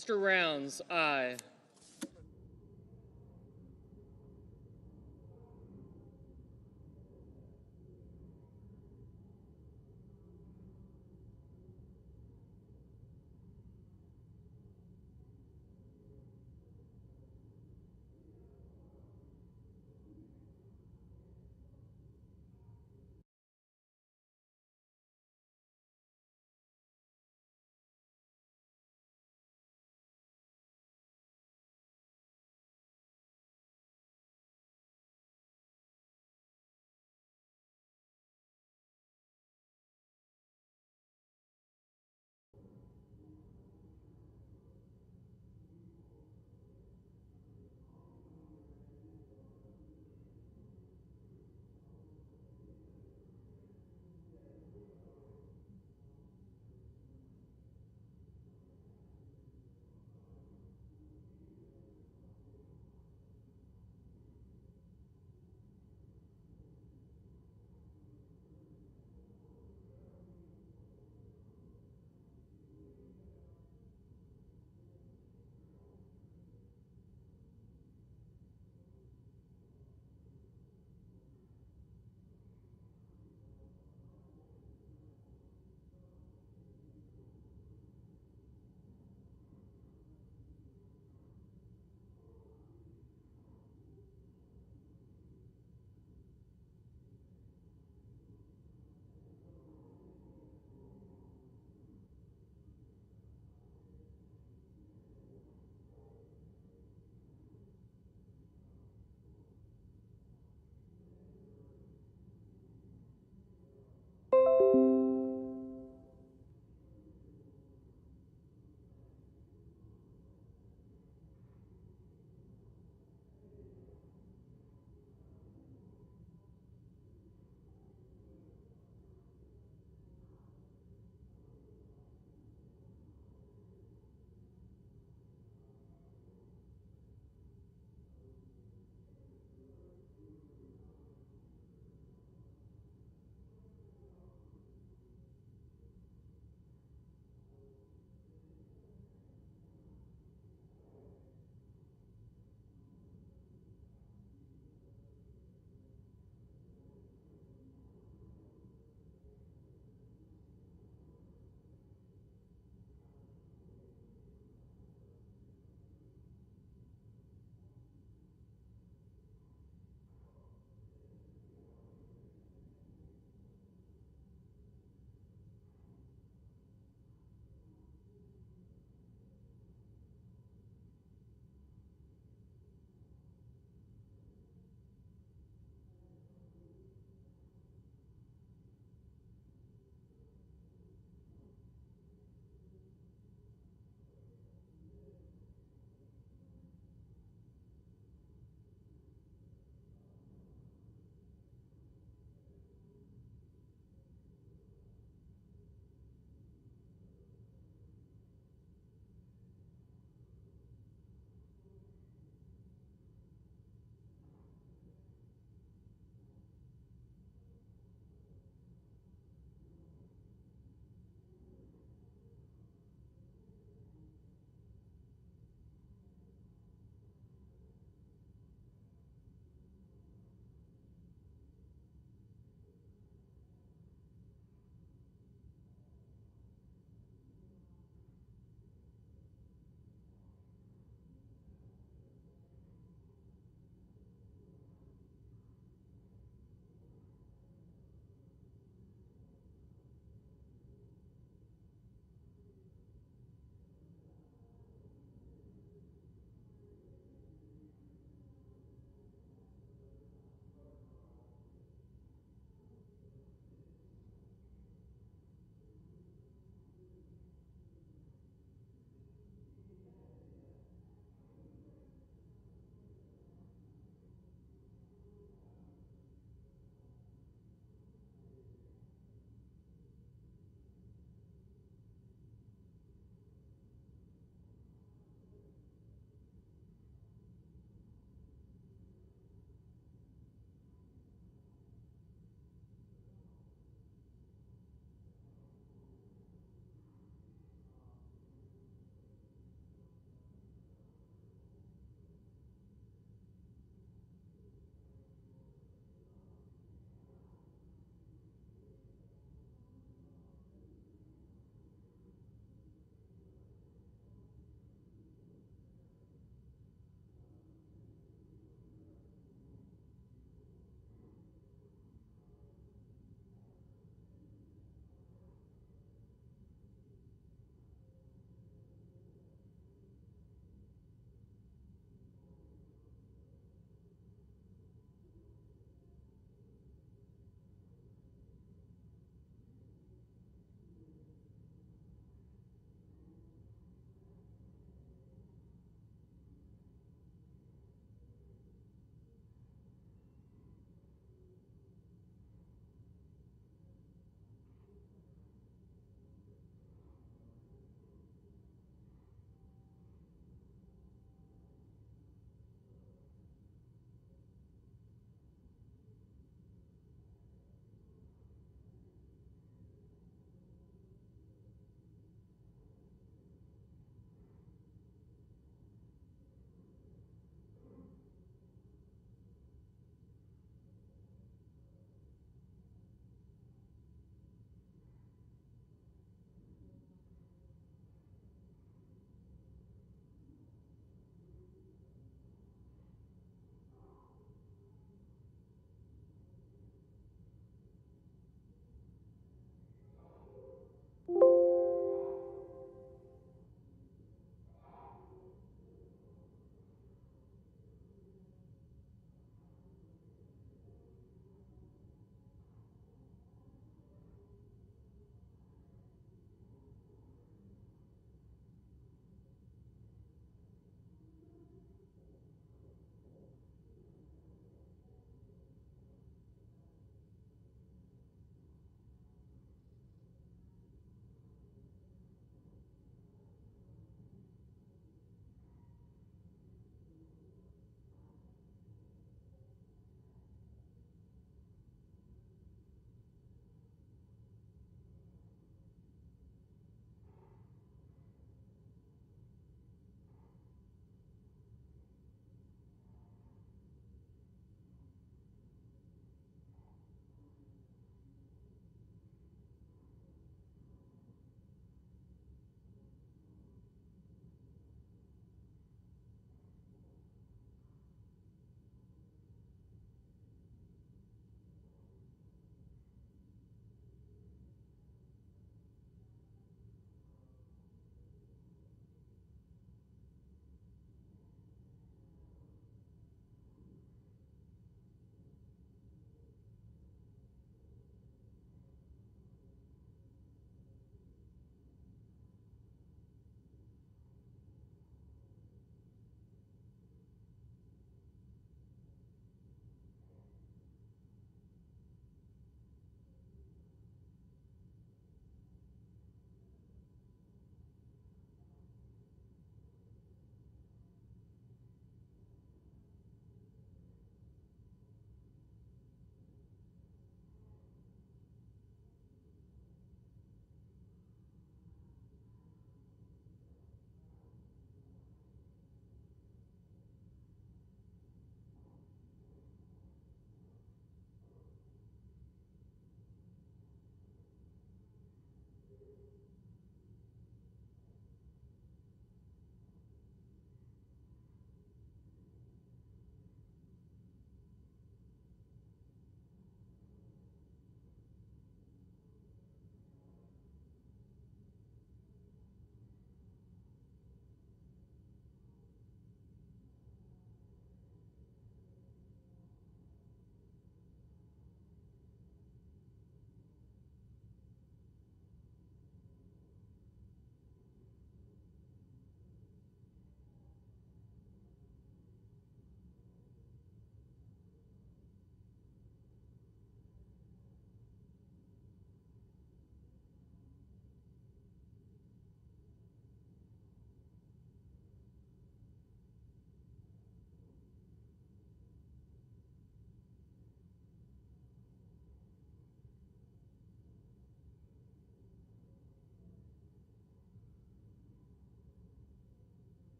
Mr. Rounds, aye.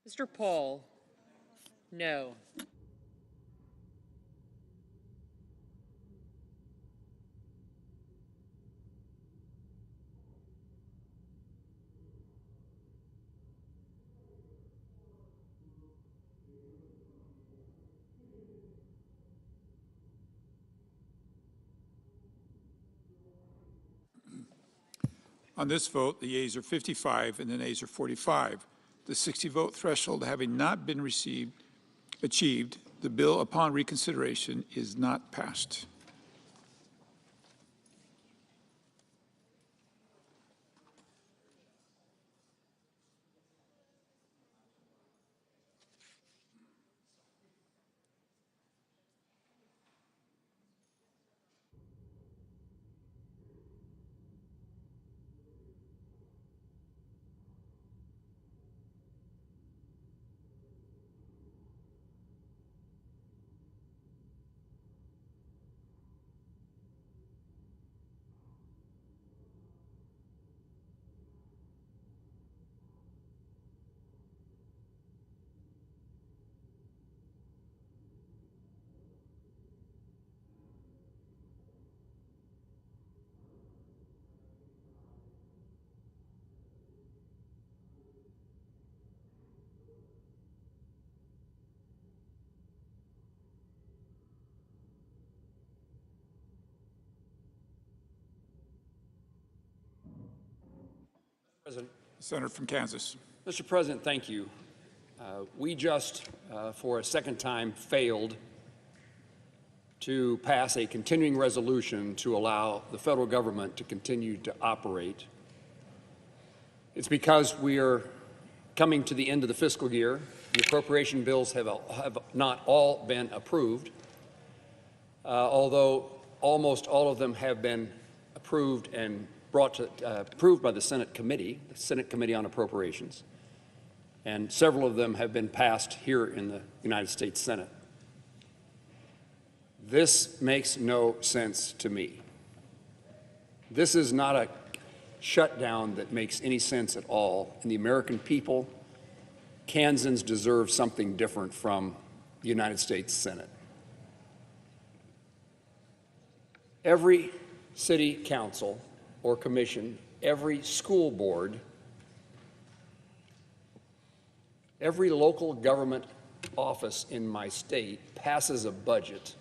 Mr. Paul, no. On this vote, the yeas are 55 and the nays are 45. The 60-vote threshold having not been achieved, the bill upon reconsideration is not passed. President. Senator from Kansas. Mr. President, thank you. We just, for a second time, failed to pass a continuing resolution to allow the federal government to continue to operate. It's because we are coming to the end of the fiscal year. The appropriation bills have not all been approved, although almost all of them have been approved and approved by the Senate Committee on Appropriations, and several of them have been passed here in the United States Senate. This makes no sense to me. This is not a shutdown that makes any sense at all, and the American people, Kansans, deserve something different from the United States Senate. Every city council or commission, every school board, every local government office in my state passes a budget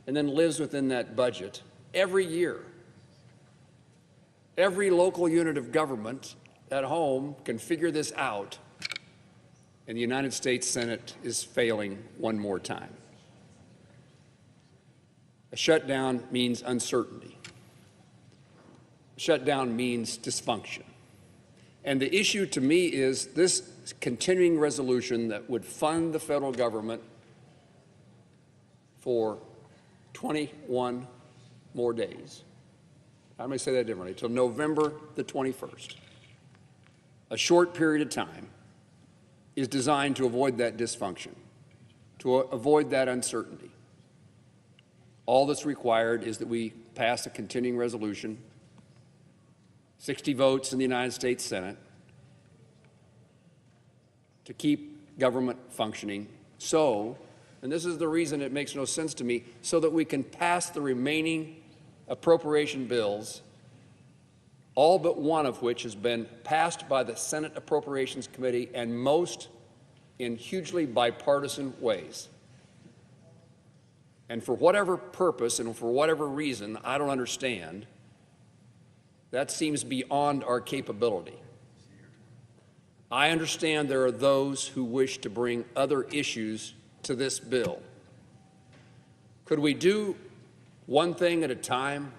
and then lives within that budget every year. Every local unit of government at home can figure this out, and the United States Senate is failing one more time. A shutdown means uncertainty. Shutdown means dysfunction. And the issue to me is this continuing resolution that would fund the federal government for 21 more days. I'm going to say that differently, till November the 21st. A short period of time is designed to avoid that dysfunction, to avoid that uncertainty. All that's required is that we pass a continuing resolution, 60 votes in the United States Senate, to keep government functioning and this is the reason it makes no sense to me, so that we can pass the remaining appropriation bills, all but one of which has been passed by the Senate Appropriations Committee, and most in hugely bipartisan ways. And for whatever purpose and for whatever reason I don't understand, that seems beyond our capability. I understand there are those who wish to bring other issues to this bill. Could we do one thing at a time,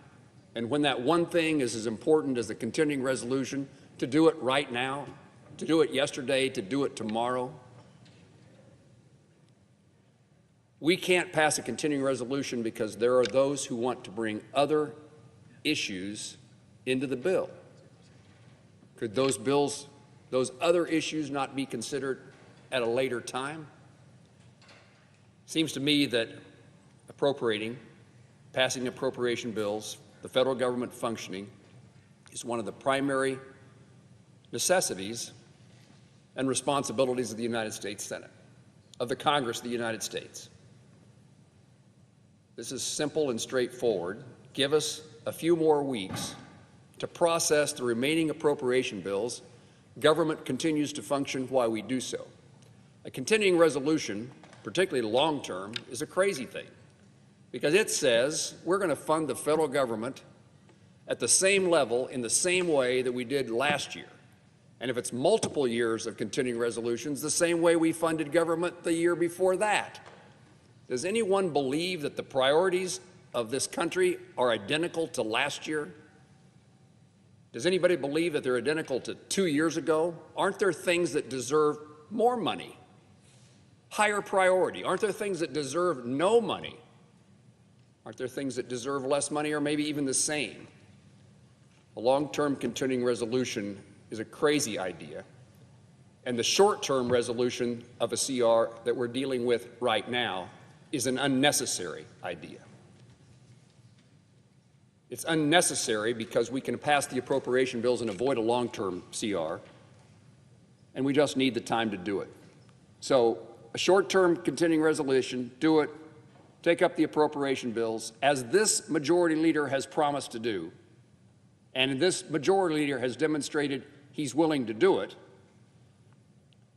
and when that one thing is as important as the continuing resolution, to do it right now, to do it yesterday, to do it tomorrow? We can't pass a continuing resolution because there are those who want to bring other issues into the bill. Could those other issues not be considered at a later time? Seems to me that passing appropriation bills, the federal government functioning, is one of the primary necessities and responsibilities of the United States Senate, of the Congress of the United States. This is simple and straightforward. Give us a few more weeks to process the remaining appropriation bills. Government continues to function while we do so. A continuing resolution, particularly long-term, is a crazy thing because it says we're going to fund the federal government at the same level in the same way that we did last year. And if it's multiple years of continuing resolutions, the same way we funded government the year before that. Does anyone believe that the priorities of this country are identical to last year? Does anybody believe that they're identical to 2 years ago? Aren't there things that deserve more money, higher priority? Aren't there things that deserve no money? Aren't there things that deserve less money or maybe even the same? A long-term continuing resolution is a crazy idea, and the short-term resolution of a CR that we're dealing with right now is an unnecessary idea. It's unnecessary because we can pass the appropriation bills and avoid a long-term CR, and we just need the time to do it. So a short-term continuing resolution, do it, take up the appropriation bills, as this majority leader has promised to do, and this majority leader has demonstrated he's willing to do it.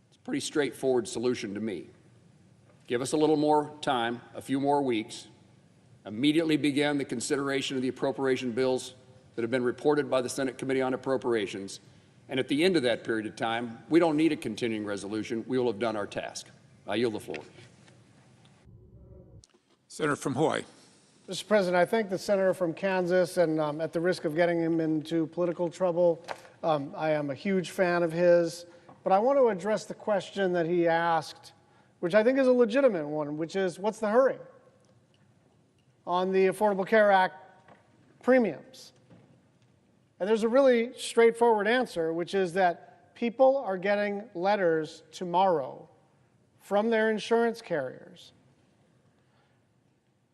It's a pretty straightforward solution to me. Give us a little more time, a few more weeks, immediately begin the consideration of the appropriation bills that have been reported by the Senate Committee on Appropriations, and at the end of that period of time, we don't need a continuing resolution. We will have done our task. I yield the floor. Senator from Hawaii. Mr. President, I thank the senator from Kansas, and at the risk of getting him into political trouble, I am a huge fan of his. But I want to address the question that he asked, which I think is a legitimate one, which is, what's the hurry on the Affordable Care Act premiums? And there's a really straightforward answer, which is that people are getting letters tomorrow from their insurance carriers.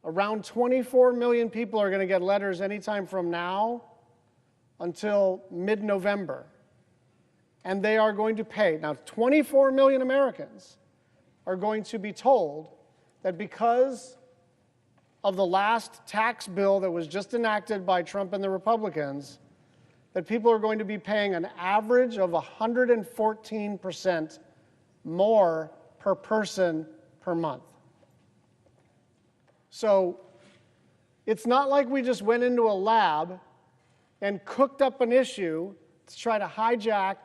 Around 24 million people are going to get letters anytime from now until mid-November. And they are going to pay. Now, 24 million Americans are going to be told that because of the last tax bill that was just enacted by Trump and the Republicans, that people are going to be paying an average of 114% more per person per month. So it's not like we just went into a lab and cooked up an issue to try to hijack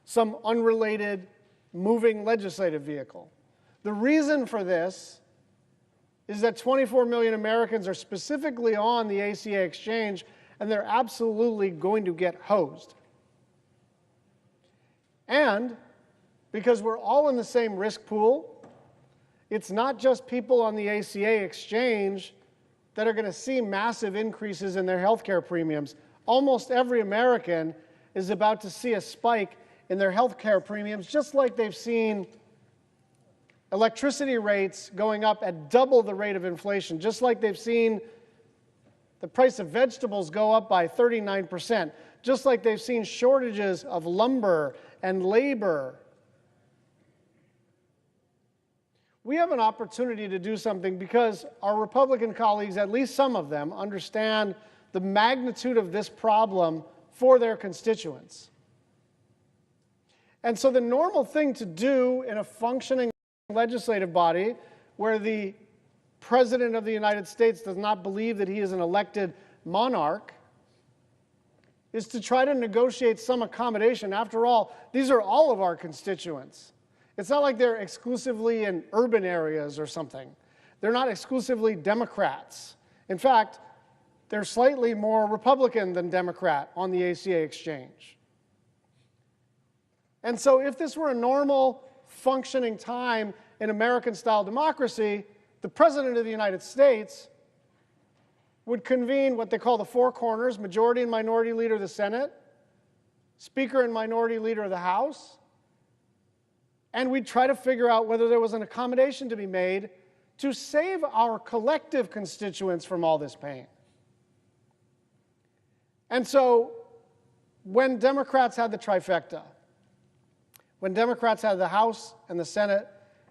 some unrelated moving legislative vehicle. The reason for this is that 24 million Americans are specifically on the ACA exchange, and they're absolutely going to get hosed. And because we're all in the same risk pool, it's not just people on the ACA exchange that are going to see massive increases in their health care premiums. Almost every American is about to see a spike in their health care premiums, just like they've seen electricity rates going up at double the rate of inflation, just like they've seen the price of vegetables go up by 39%, just like they've seen shortages of lumber and labor. We have an opportunity to do something because our Republican colleagues, at least some of them, understand the magnitude of this problem for their constituents. And so the normal thing to do in a functioning legislative body where the President of the United States does not believe that he is an elected monarch is to try to negotiate some accommodation. After all, these are all of our constituents. It's not like they're exclusively in urban areas or something. They're not exclusively Democrats. In fact, they're slightly more Republican than Democrat on the ACA exchange. And so if this were a normal functioning time in American-style democracy, the President of the United States would convene what they call the four corners: majority and minority leader of the Senate, Speaker and minority leader of the House, and we'd try to figure out whether there was an accommodation to be made to save our collective constituents from all this pain. And so when Democrats had the trifecta, When Democrats had the House and the Senate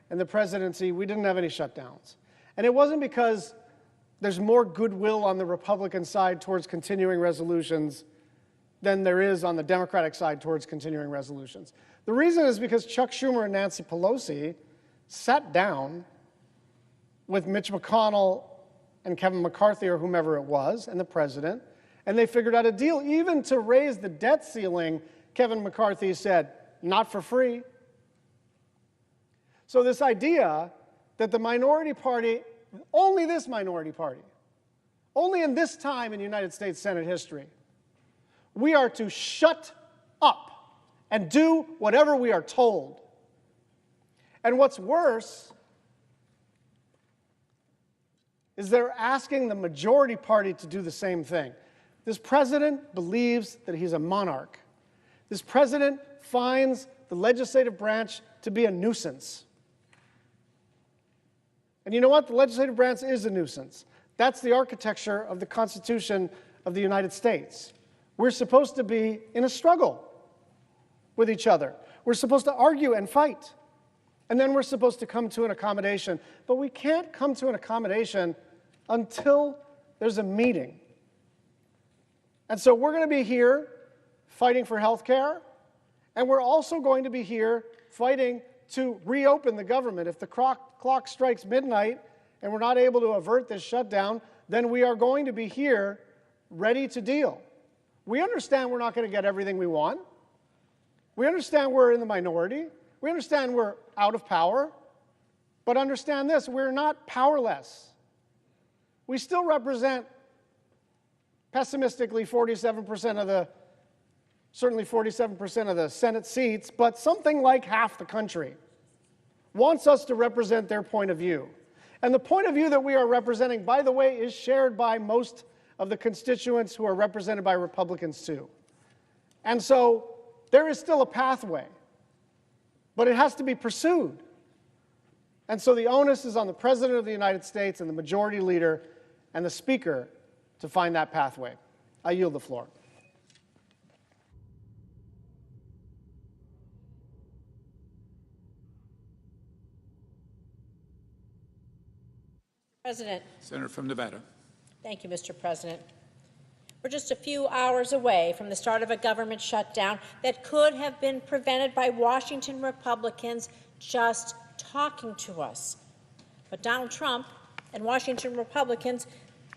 and the presidency, we didn't have any shutdowns. And it wasn't because there's more goodwill on the Republican side towards continuing resolutions than there is on the Democratic side towards continuing resolutions. The reason is because Chuck Schumer and Nancy Pelosi sat down with Mitch McConnell and Kevin McCarthy or whomever it was and the president, and they figured out a deal. Even to raise the debt ceiling, Kevin McCarthy said, not for free. So this idea that the minority party, only this minority party, only in this time in United States Senate history, we are to shut up and do whatever we are told. And what's worse is they're asking the majority party to do the same thing. This president believes that he's a monarch. This president finds the legislative branch to be a nuisance. And you know what? The legislative branch is a nuisance. That's the architecture of the Constitution of the United States. We're supposed to be in a struggle with each other. We're supposed to argue and fight. And then we're supposed to come to an accommodation. But we can't come to an accommodation until there's a meeting. And so we're going to be here fighting for health care, and we're also going to be here fighting to reopen the government. If the clock strikes midnight and we're not able to avert this shutdown, then we are going to be here ready to deal. We understand we're not going to get everything we want. We understand we're in the minority. We understand we're out of power. But understand this, we're not powerless. We still represent, pessimistically, 47% of the, certainly 47% of the Senate seats, but something like half the country wants us to represent their point of view. And the point of view that we are representing, by the way, is shared by most of the constituents who are represented by Republicans too. And so there is still a pathway, but it has to be pursued. And so the onus is on the President of the United States and the Majority Leader and the Speaker to find that pathway. I yield the floor. President. Senator from Nevada. Thank you, Mr. President. We're just a few hours away from the start of a government shutdown that could have been prevented by Washington Republicans just talking to us. But Donald Trump and Washington Republicans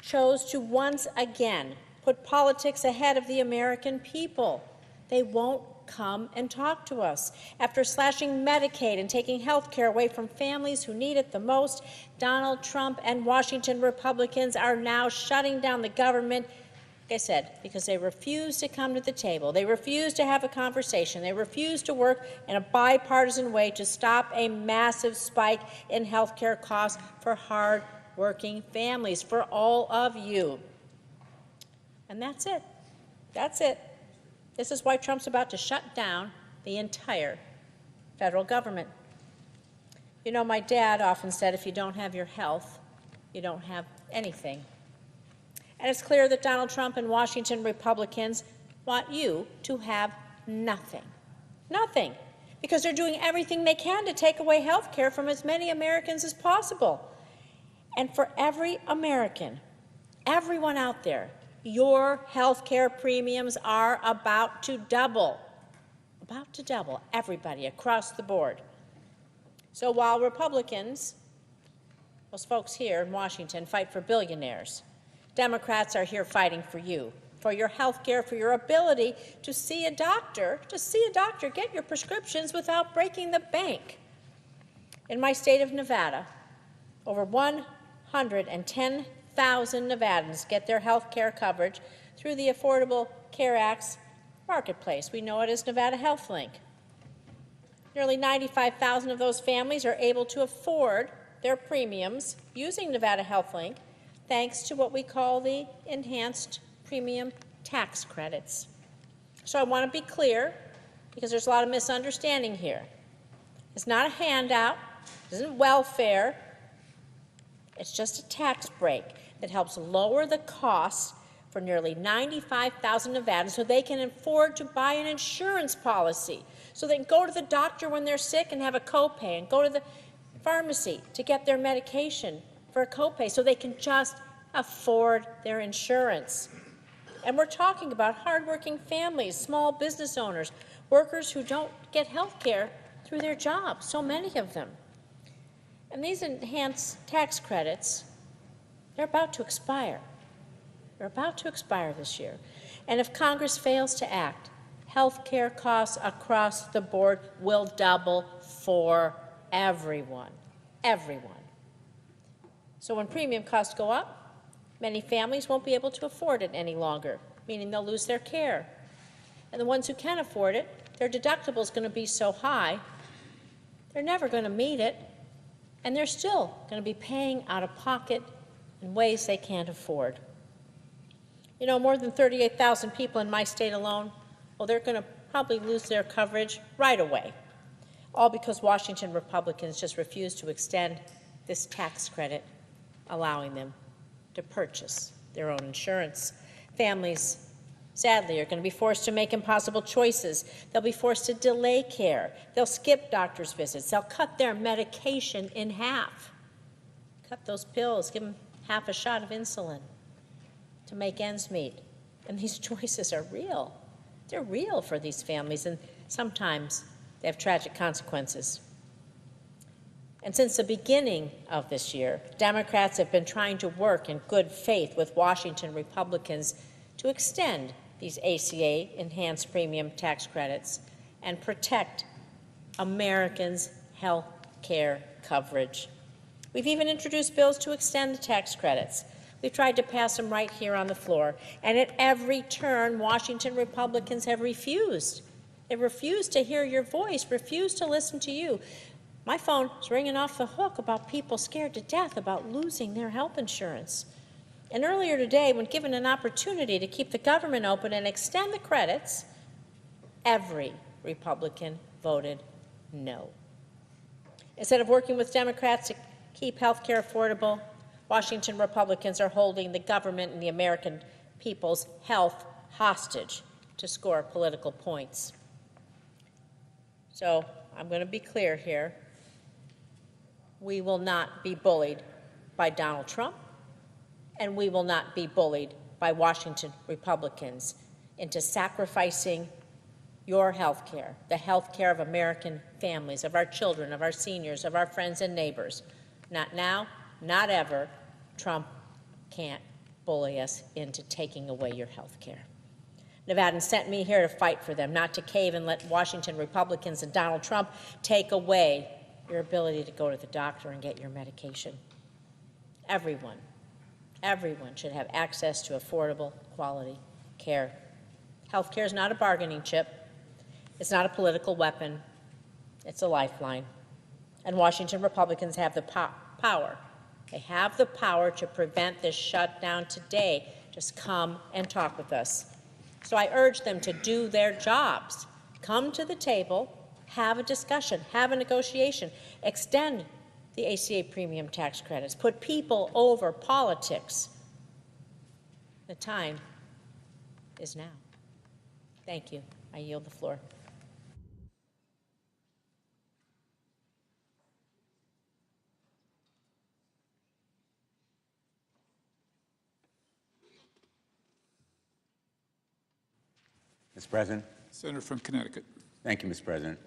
chose to once again put politics ahead of the American people. They won't come and talk to us. After slashing Medicaid and taking health care away from families who need it the most, Donald Trump and Washington Republicans are now shutting down the government, like I said, because they refuse to come to the table. They refuse to have a conversation. They refuse to work in a bipartisan way to stop a massive spike in health care costs for hard-working families, for all of you. And that's it. That's it. This is why Trump's about to shut down the entire federal government. You know, my dad often said, if you don't have your health, you don't have anything. And it's clear that Donald Trump and Washington Republicans want you to have nothing. Nothing. Because they're doing everything they can to take away health care from as many Americans as possible. And for every American, everyone out there, your health care premiums are about to double. About to double, everybody across the board. So while Republicans, those folks here in Washington, fight for billionaires, Democrats are here fighting for you, for your health care, for your ability to see a doctor, get your prescriptions without breaking the bank. In my state of Nevada, over 110,000 Nevadans get their health care coverage through the Affordable Care Act's marketplace. We know it as Nevada Health Link. Nearly 95,000 of those families are able to afford their premiums using Nevada Health Link, thanks to what we call the enhanced premium tax credits. So I want to be clear, because there's a lot of misunderstanding here. It's not a handout, it isn't welfare, it's just a tax break that helps lower the costs for nearly 95,000 Nevadans so they can afford to buy an insurance policy, so they can go to the doctor when they're sick and have a copay, and go to the pharmacy to get their medication for a copay, so they can just afford their insurance. And we're talking about hardworking families, small business owners, workers who don't get health care through their jobs, so many of them. And these enhanced tax credits, they're about to expire. They're about to expire this year. And if Congress fails to act, health care costs across the board will double for everyone. Everyone. So when premium costs go up, many families won't be able to afford it any longer, meaning they'll lose their care. And the ones who can afford it, their deductible is going to be so high, they're never going to meet it, and they're still going to be paying out of pocket in ways they can't afford. You know, more than 38,000 people in my state alone, well, they're going to probably lose their coverage right away, all because Washington Republicans just refuse to extend this tax credit, allowing them to purchase their own insurance. Families, sadly, are going to be forced to make impossible choices. They'll be forced to delay care. They'll skip doctor's visits. They'll cut their medication in half. Cut those pills, give them half a shot of insulin to make ends meet. And these choices are real. They're real for these families, and sometimes they have tragic consequences. And since the beginning of this year, Democrats have been trying to work in good faith with Washington Republicans to extend these ACA enhanced premium tax credits and protect Americans' health care coverage. We've even introduced bills to extend the tax credits. We've tried to pass them right here on the floor, and at every turn, Washington Republicans have refused. They refuse to hear your voice, refuse to listen to you. My phone is ringing off the hook about people scared to death about losing their health insurance. And earlier today, when given an opportunity to keep the government open and extend the credits, every Republican voted no. Instead of working with Democrats to keep health care affordable, Washington Republicans are holding the government and the American people's health hostage to score political points. So I'm going to be clear here. We will not be bullied by Donald Trump, and we will not be bullied by Washington Republicans into sacrificing your health care, the health care of American families, of our children, of our seniors, of our friends and neighbors. Not now, not ever. Trump can't bully us into taking away your health care. Nevadans sent me here to fight for them, not to cave and let Washington Republicans and Donald Trump take away your ability to go to the doctor and get your medication. Everyone should have access to affordable, quality care. Health care is not a bargaining chip. It's not a political weapon. It's a lifeline. And Washington Republicans have the power. They have the power to prevent this shutdown today. Just come and talk with us. So I urge them to do their jobs. Come to the table, have a discussion, have a negotiation, extend the ACA premium tax credits, put people over politics. The time is now. Thank you. I yield the floor. Mr. President. Senator from Connecticut. Thank you, Mr. President.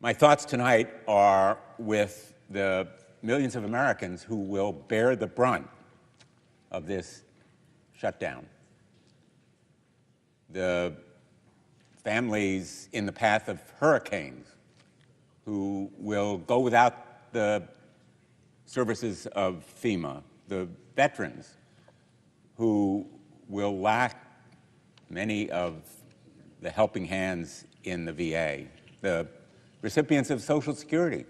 My thoughts tonight are with the millions of Americans who will bear the brunt of this shutdown. The families in the path of hurricanes who will go without the services of FEMA, the veterans who will lack many of the helping hands in the VA, the recipients of Social Security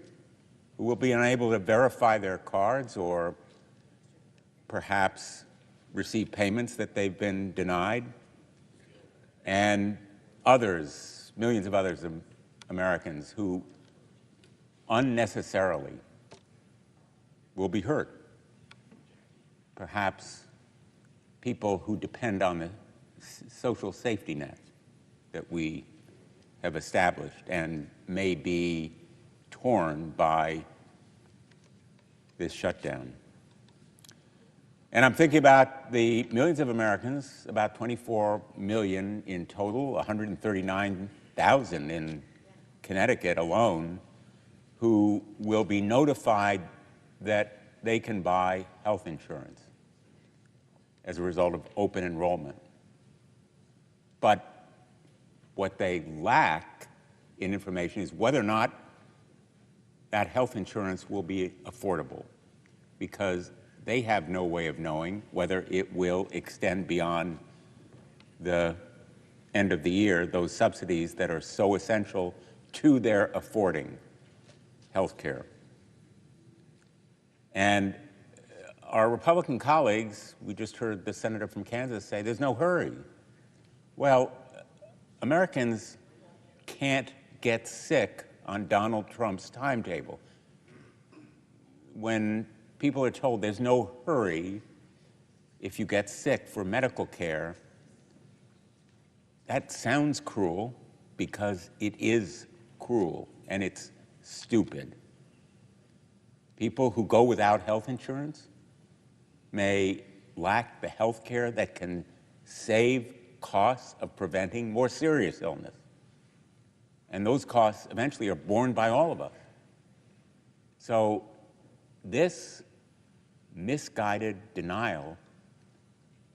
who will be unable to verify their cards or perhaps receive payments that they've been denied, and others, millions of others Americans who unnecessarily will be hurt, perhaps people who depend on the social safety net that we have established and may be torn by this shutdown. And I'm thinking about the millions of Americans, about 24 million in total, 139,000 in Connecticut alone, who will be notified that they can buy health insurance as a result of open enrollment. But what they lack in information is whether or not that health insurance will be affordable, because they have no way of knowing whether it will extend beyond the end of the year, those subsidies that are so essential to their affording health care. And our Republican colleagues, we just heard the senator from Kansas say there's no hurry. Well, Americans can't get sick on Donald Trump's timetable. When people are told there's no hurry if you get sick for medical care, that sounds cruel, because it is cruel and it's stupid. People who go without health insurance may lack the health care that can save costs of preventing more serious illness. And those costs eventually are borne by all of us. So this misguided denial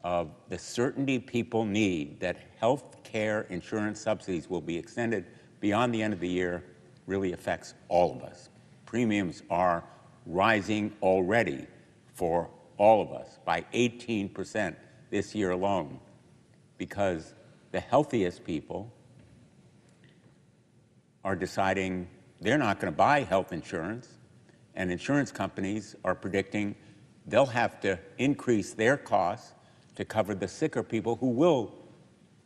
of the certainty people need that health care insurance subsidies will be extended beyond the end of the year really affects all of us. Premiums are rising already for all of us by 18% this year alone, because the healthiest people are deciding they're not going to buy health insurance, and insurance companies are predicting they'll have to increase their costs to cover the sicker people who will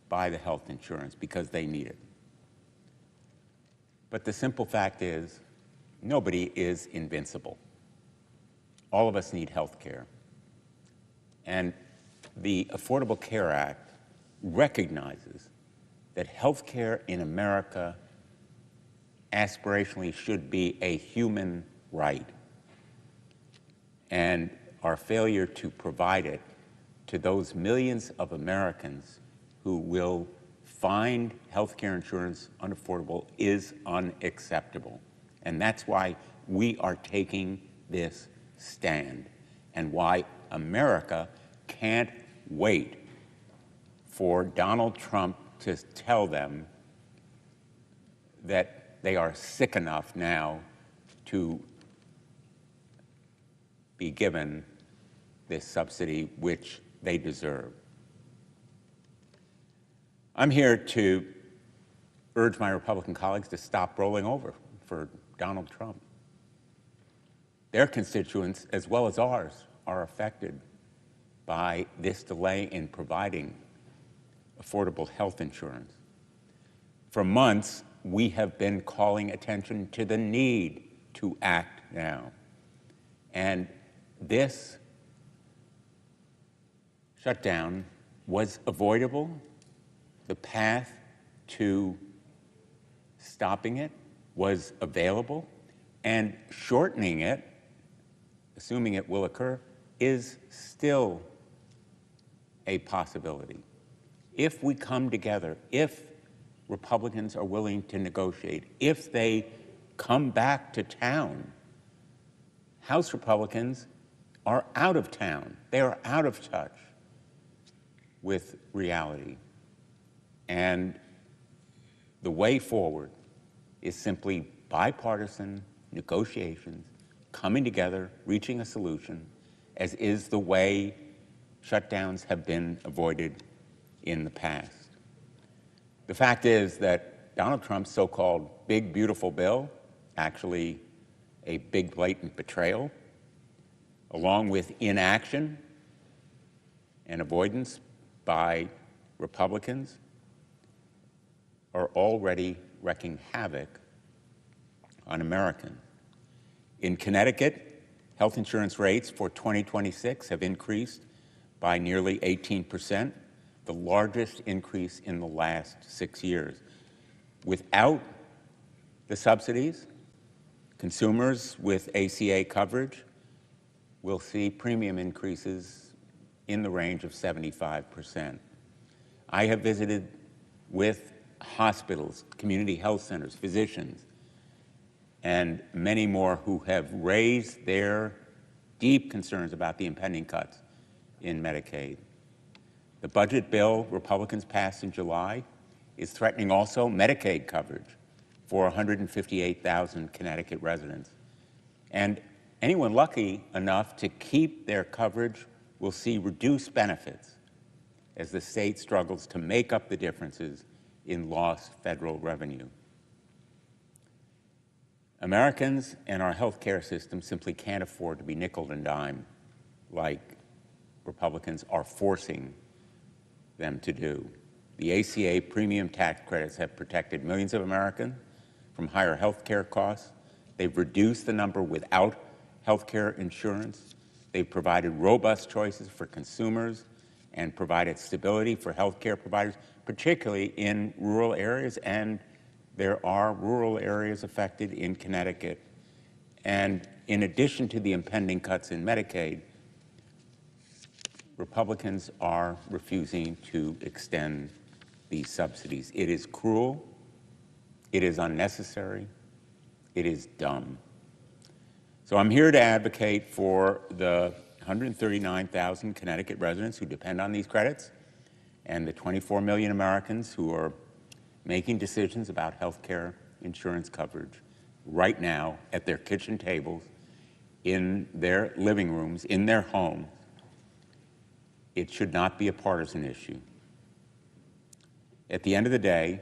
buy the health insurance because they need it. But the simple fact is, nobody is invincible. All of us need health care. And the Affordable Care Act recognizes that health care in America aspirationally should be a human right. And our failure to provide it to those millions of Americans who will find health care insurance unaffordable is unacceptable. And that's why we are taking this stand, and why America can't wait for Donald Trump to tell them that they are sick enough now to be given this subsidy, which they deserve. I'm here to urge my Republican colleagues to stop rolling over for Donald Trump. Their constituents, as well as ours, are affected by this delay in providing affordable health insurance. For months, we have been calling attention to the need to act now. And this shutdown was avoidable. The path to stopping it was available, and shortening it, assuming it will occur, is still a possibility. If we come together, if Republicans are willing to negotiate, if they come back to town, House Republicans are out of town. They are out of touch with reality. And the way forward is simply bipartisan negotiations, coming together, reaching a solution, as is the way shutdowns have been avoided in the past. The fact is that Donald Trump's so-called big, beautiful bill, actually a big, blatant betrayal, along with inaction and avoidance by Republicans, are already wreaking havoc on Americans. In Connecticut, health insurance rates for 2026 have increased by nearly 18%, the largest increase in the last 6 years. Without the subsidies, consumers with ACA coverage will see premium increases in the range of 75%. I have visited with hospitals, community health centers, physicians, and many more who have raised their deep concerns about the impending cuts in Medicaid. The budget bill Republicans passed in July is threatening also Medicaid coverage for 158,000 Connecticut residents. And anyone lucky enough to keep their coverage will see reduced benefits as the state struggles to make up the differences in lost federal revenue. Americans and our health care system simply can't afford to be nickel and dime like Republicans are forcing them to do. The ACA premium tax credits have protected millions of Americans from higher health care costs. They've reduced the number without health care insurance. They've provided robust choices for consumers and provided stability for health care providers, particularly in rural areas, and there are rural areas affected in Connecticut. And in addition to the impending cuts in Medicaid, Republicans are refusing to extend these subsidies. It is cruel, it is unnecessary, it is dumb. So I'm here to advocate for the 139,000 Connecticut residents who depend on these credits and the 24 million Americans who are making decisions about health care insurance coverage right now at their kitchen tables, in their living rooms, in their homes. It should not be a partisan issue. At the end of the day,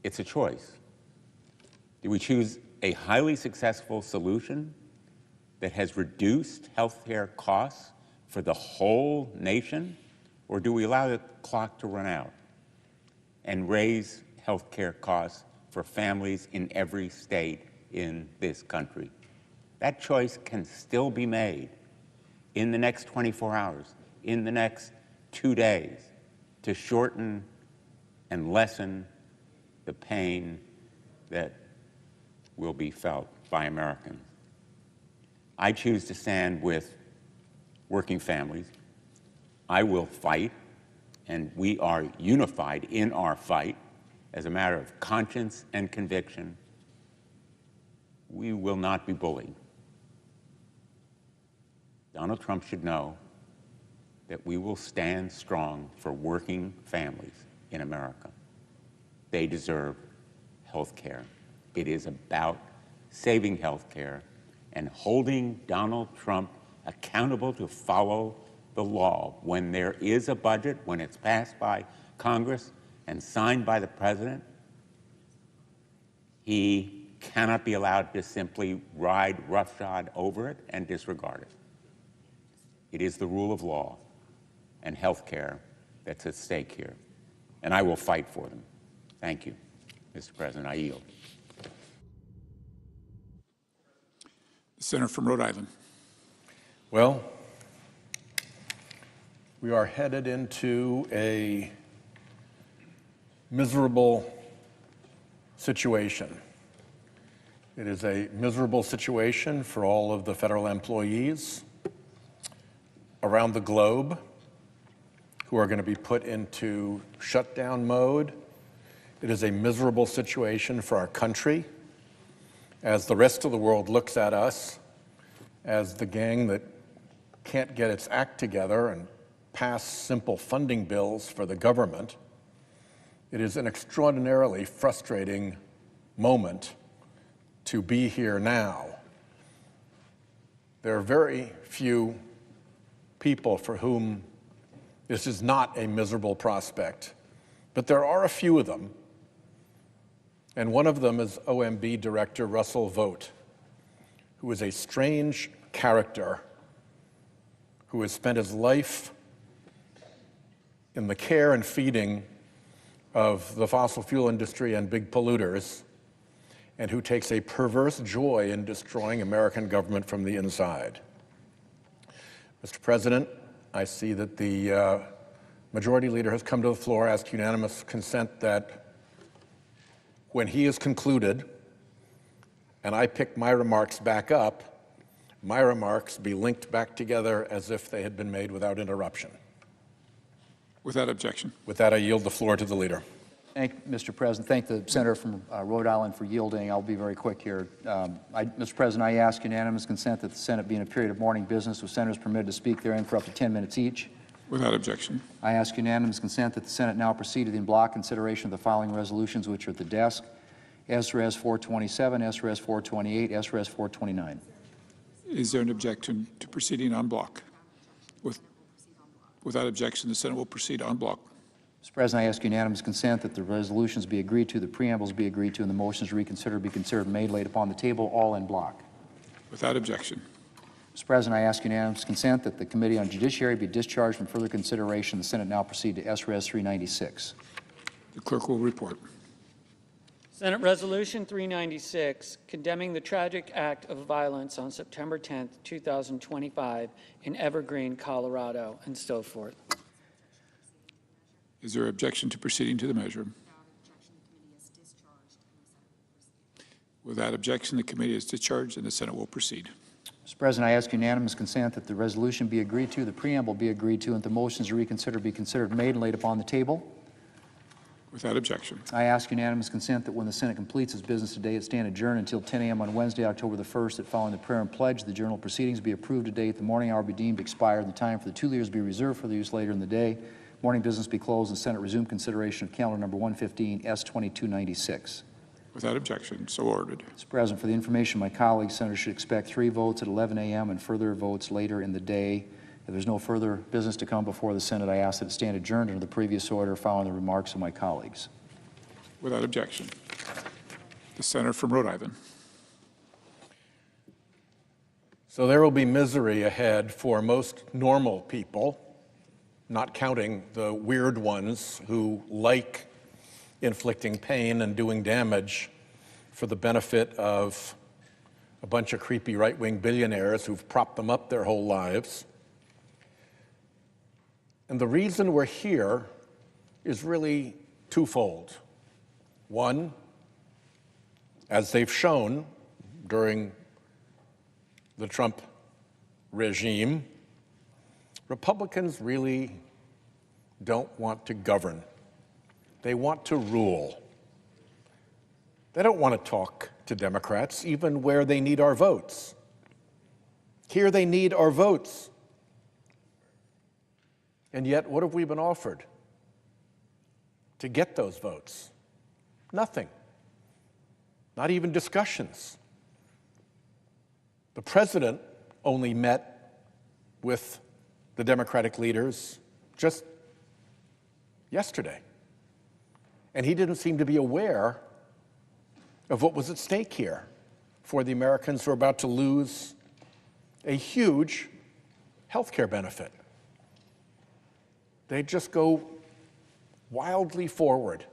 it's a choice. Do we choose a highly successful solution that has reduced health care costs for the whole nation, or do we allow the clock to run out and raise health care costs for families in every state in this country? That choice can still be made in the next 24 hours, in the next 2 days, to shorten and lessen the pain that will be felt by Americans. I choose to stand with working families. I will fight, and we are unified in our fight as a matter of conscience and conviction. We will not be bullied. Donald Trump should know that we will stand strong for working families in America. They deserve health care. It is about saving health care and holding Donald Trump accountable to follow the law. When there is a budget, when it's passed by Congress and signed by the President, he cannot be allowed to simply ride roughshod over it and disregard it. It is the rule of law and health care that's at stake here, and I will fight for them. Thank you, Mr. President. I yield. The senator from Rhode Island. Well, we are headed into a miserable situation. It is a miserable situation for all of the federal employees around the globe who are going to be put into shutdown mode. It is a miserable situation for our country as the rest of the world looks at us as the gang that can't get its act together and pass simple funding bills for the government. It is an extraordinarily frustrating moment to be here now. There are very few people for whom this is not a miserable prospect, but there are a few of them, and one of them is OMB Director Russell Vought, who is a strange character who has spent his life in the care and feeding of the fossil fuel industry and big polluters, and who takes a perverse joy in destroying American government from the inside. Mr. President, I see that the Majority Leader has come to the floor, asked unanimous consent that when he is concluded and I pick my remarks back up, my remarks be linked back together as if they had been made without interruption. Without objection. With that, I yield the floor to the Leader. Thank you, Mr. President. Thank the senator from Rhode Island for yielding. I'll be very quick here. Mr. President, I ask unanimous consent that the Senate be in a period of morning business with senators permitted to speak therein for up to 10 minutes each. Without objection. I ask unanimous consent that the Senate now proceed to the in-block consideration of the following resolutions which are at the desk: SRS 427, SRS 428, SRS 429. Is there an objection to proceeding en bloc? Without objection, the Senate will proceed en bloc. Mr. President, I ask unanimous consent that the resolutions be agreed to, the preambles be agreed to, and the motions to reconsider be considered made, laid upon the table, all in block. Without objection. Mr. President, I ask unanimous consent that the Committee on Judiciary be discharged from further consideration. The Senate now proceed to SRS 396. The clerk will report. Senate Resolution 396, condemning the tragic act of violence on September 10, 2025 in Evergreen, Colorado, and so forth. Is there objection to proceeding to the measure? Without objection, the committee is discharged and the Senate will proceed. Mr. President, I ask unanimous consent that the resolution be agreed to, the preamble be agreed to, and the motions to reconsider be considered made and laid upon the table. Without objection. I ask unanimous consent that when the Senate completes its business today, it stand adjourned until 10 a.m. on Wednesday, October the 1st, that following the prayer and pledge, the journal proceedings be approved today at the morning hour be deemed expired, and the time for the two leaders be reserved for the use later in the day. Morning business be closed, and Senate resume consideration of calendar number 115, S2296. Without objection, so ordered. Mr. President, for the information of my colleagues, senators should expect 3 votes at 11 a.m. and further votes later in the day. If there's no further business to come before the Senate, I ask that it stand adjourned under the previous order following the remarks of my colleagues. Without objection. The senator from Rhode Island. So there will be misery ahead for most normal people, not counting the weird ones who like inflicting pain and doing damage for the benefit of a bunch of creepy right-wing billionaires who've propped them up their whole lives. And the reason we're here is really twofold. One, as they've shown during the Trump regime, Republicans really don't want to govern. They want to rule. They don't want to talk to Democrats, even where they need our votes. Here they need our votes. And yet, what have we been offered to get those votes? Nothing. Not even discussions. The president only met with the Democratic leaders just yesterday. And he didn't seem to be aware of what was at stake here for the Americans who are about to lose a huge health care benefit. They just go wildly forward.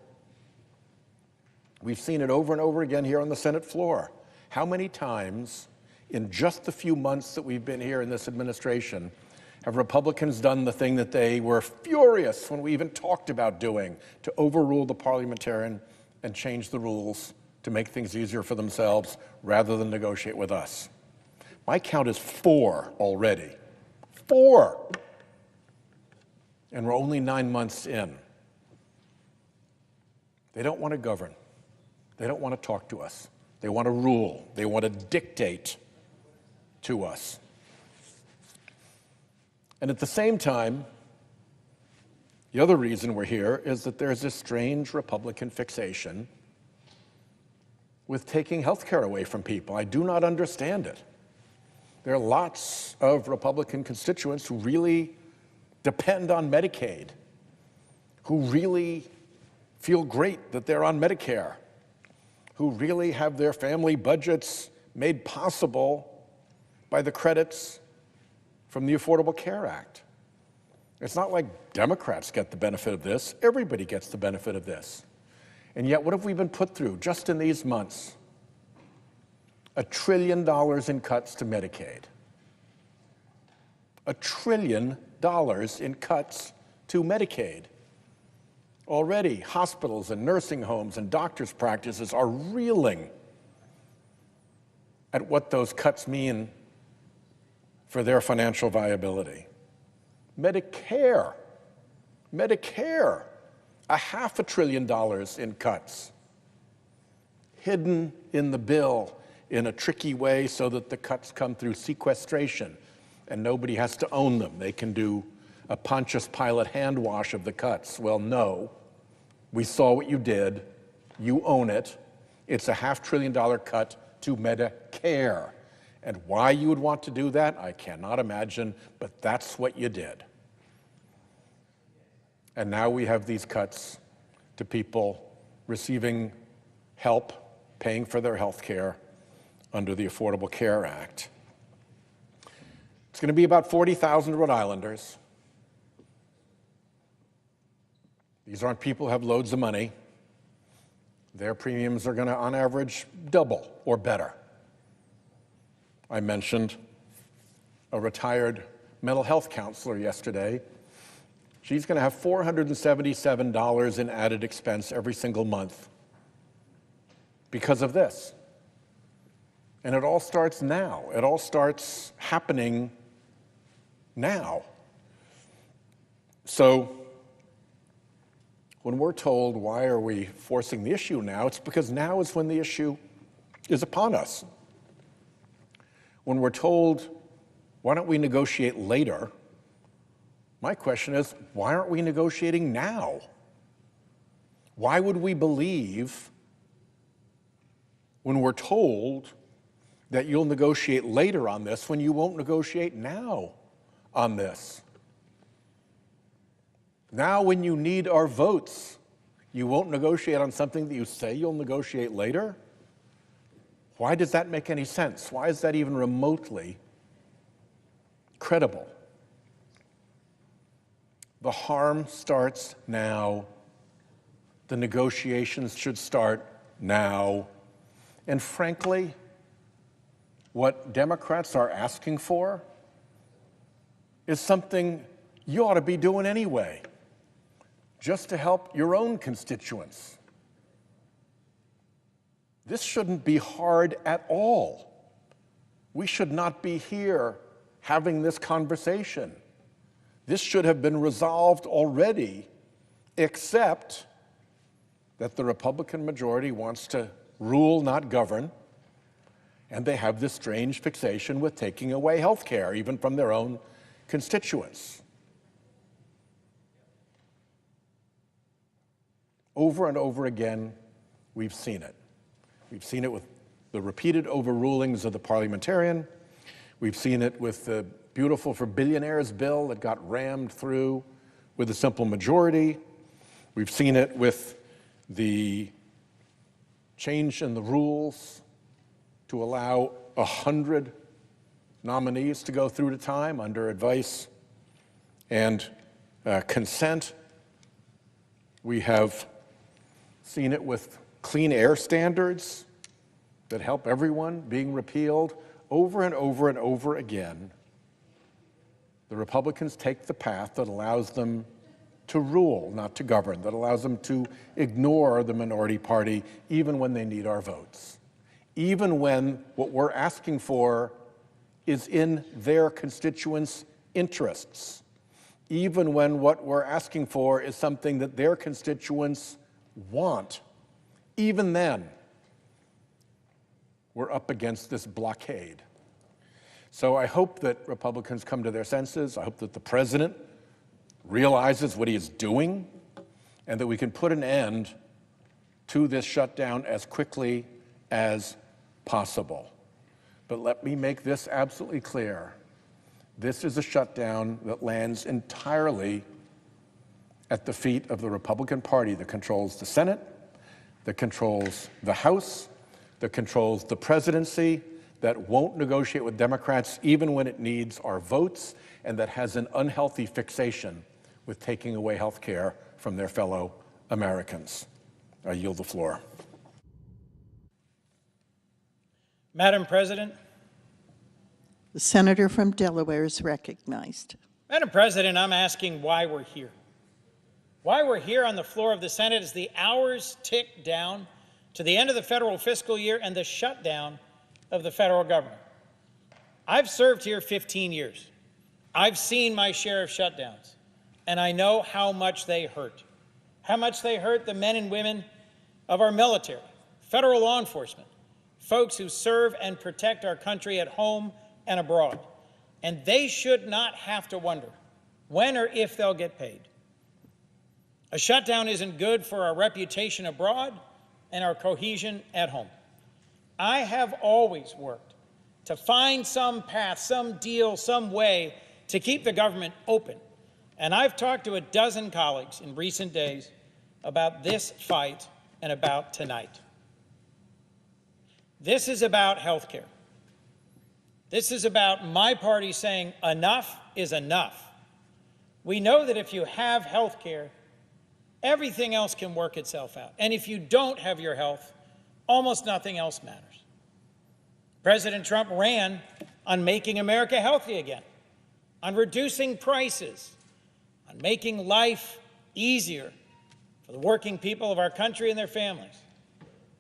We've seen it over and over again here on the Senate floor. How many times in just the few months that we've been here in this administration have Republicans done the thing that they were furious when we even talked about doing, to overrule the parliamentarian and change the rules to make things easier for themselves rather than negotiate with us? My count is 4 already. 4! And we're only 9 months in. They don't want to govern. They don't want to talk to us. They want to rule. They want to dictate to us. And at the same time, the other reason we're here is that there's this strange Republican fixation with taking health care away from people. I do not understand it. There are lots of Republican constituents who really depend on Medicaid, who really feel great that they're on Medicare, who really have their family budgets made possible by the credits from the Affordable Care Act. It's not like Democrats get the benefit of this. Everybody gets the benefit of this. And yet, what have we been put through just in these months? $1 trillion in cuts to Medicaid. $1 trillion. in cuts to Medicaid. Already, hospitals and nursing homes and doctors' practices are reeling at what those cuts mean for their financial viability. Medicare, $500 billion in cuts, hidden in the bill in a tricky way so that the cuts come through sequestration and nobody has to own them. They can do a Pontius Pilate hand wash of the cuts. Well, no, we saw what you did. You own it. It's a $500 billion cut to Medicare. And why you would want to do that, I cannot imagine, but that's what you did. And now we have these cuts to people receiving help, paying for their health care under the Affordable Care Act. It's going to be about 40,000 Rhode Islanders. These aren't people who have loads of money. Their premiums are going to, on average, double or better. I mentioned a retired mental health counselor yesterday. She's going to have $477 in added expense every single month because of this. And it all starts now. It all starts happening now. So when we're told, why are we forcing the issue now? It's because now is when the issue is upon us. When we're told, why don't we negotiate later? My question is, why aren't we negotiating now? Why would we believe when we're told that you'll negotiate later on this when you won't negotiate now on this? Now when you need our votes, you won't negotiate on something that you say you'll negotiate later? Why does that make any sense? Why is that even remotely credible? The harm starts now. The negotiations should start now. And frankly, what Democrats are asking for is something you ought to be doing anyway, just to help your own constituents. This shouldn't be hard at all. We should not be here having this conversation. This should have been resolved already, except that the Republican majority wants to rule, not govern, and they have this strange fixation with taking away health care, even from their own constituents. Over and over again, we've seen it. We've seen it with the repeated overrulings of the parliamentarian. We've seen it with the Beautiful for Billionaires bill that got rammed through with a simple majority. We've seen it with the change in the rules to allow 100 nominees to go through at a time under advice and consent. We have seen it with clean air standards that help everyone being repealed over and over and over again. The Republicans take the path that allows them to rule, not to govern, that allows them to ignore the minority party even when they need our votes, even when what we're asking for is in their constituents' interests, even when what we're asking for is something that their constituents want. Even then, we're up against this blockade. So I hope that Republicans come to their senses. I hope that the president realizes what he is doing and that we can put an end to this shutdown as quickly as possible. But let me make this absolutely clear. This is a shutdown that lands entirely at the feet of the Republican Party that controls the Senate, that controls the House, that controls the presidency, that won't negotiate with Democrats even when it needs our votes, and that has an unhealthy fixation with taking away health care from their fellow Americans. I yield the floor. Madam President. The senator from Delaware is recognized. Madam President, I'm asking why we're here. Why we're here on the floor of the Senate as the hours tick down to the end of the federal fiscal year and the shutdown of the federal government. I've served here 15 years. I've seen my share of shutdowns, and I know how much they hurt. How much they hurt the men and women of our military, federal law enforcement, folks who serve and protect our country at home and abroad. And they should not have to wonder when or if they'll get paid. A shutdown isn't good for our reputation abroad and our cohesion at home. I have always worked to find some path, some deal, some way to keep the government open. And I've talked to a dozen colleagues in recent days about this fight and about tonight. This is about health care. This is about my party saying enough is enough. We know that if you have health care, everything else can work itself out. And if you don't have your health, almost nothing else matters. President Trump ran on making America healthy again, on reducing prices, on making life easier for the working people of our country and their families.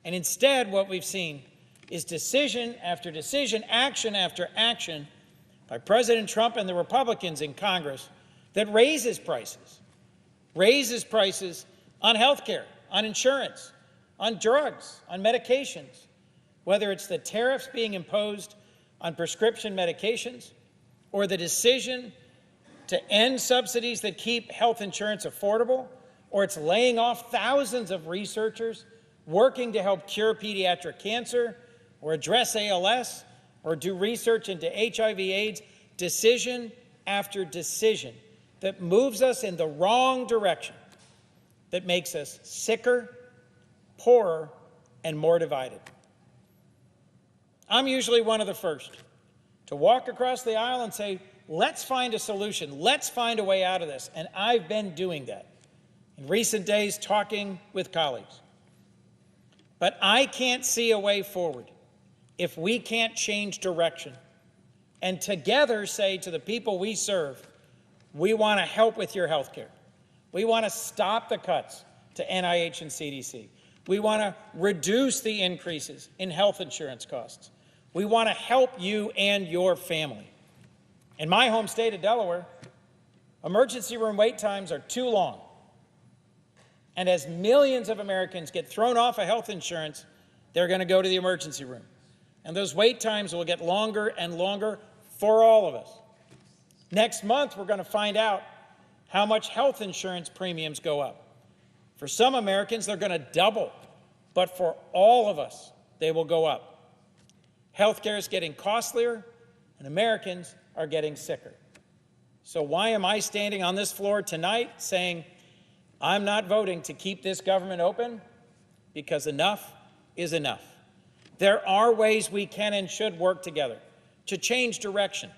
And instead, what we've seen is decision after decision, action after action by President Trump and the Republicans in Congress that raises prices on health care, on insurance, on drugs, on medications, whether it's the tariffs being imposed on prescription medications or the decision to end subsidies that keep health insurance affordable, or it's laying off thousands of researchers working to help cure pediatric cancer or address ALS or do research into HIV/AIDS, decision after decision that moves us in the wrong direction, that makes us sicker, poorer, and more divided. I'm usually one of the first to walk across the aisle and say, let's find a solution, let's find a way out of this, and I've been doing that in recent days, talking with colleagues. But I can't see a way forward if we can't change direction and together say to the people we serve, we want to help with your health care. We want to stop the cuts to NIH and CDC. We want to reduce the increases in health insurance costs. We want to help you and your family. In my home state of Delaware, emergency room wait times are too long. And as millions of Americans get thrown off of health insurance, they're going to go to the emergency room. And those wait times will get longer and longer for all of us. Next month, we're going to find out how much health insurance premiums go up. For some Americans, they're going to double, but for all of us, they will go up. Healthcare is getting costlier, and Americans are getting sicker. So why am I standing on this floor tonight saying I'm not voting to keep this government open? Because enough is enough. There are ways we can and should work together to change direction,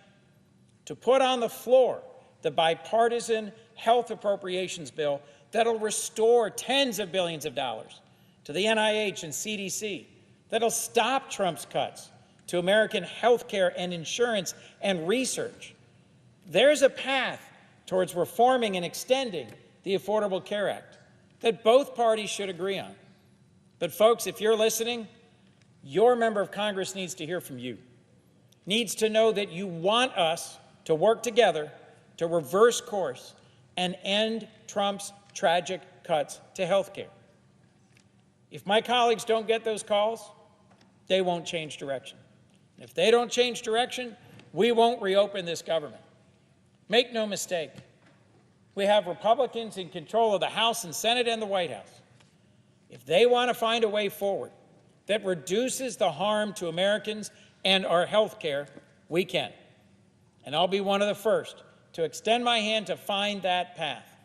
to put on the floor the bipartisan health appropriations bill that'll restore tens of billions of dollars to the NIH and CDC, that'll stop Trump's cuts to American health care and insurance and research. There's a path towards reforming and extending the Affordable Care Act that both parties should agree on. But folks, if you're listening, your member of Congress needs to hear from you, needs to know that you want us to work together to reverse course and end Trump's tragic cuts to health care. If my colleagues don't get those calls, they won't change direction. If they don't change direction, we won't reopen this government. Make no mistake, we have Republicans in control of the House and Senate and the White House. If they want to find a way forward that reduces the harm to Americans and our health care, we can. And I'll be one of the first to extend my hand to find that path.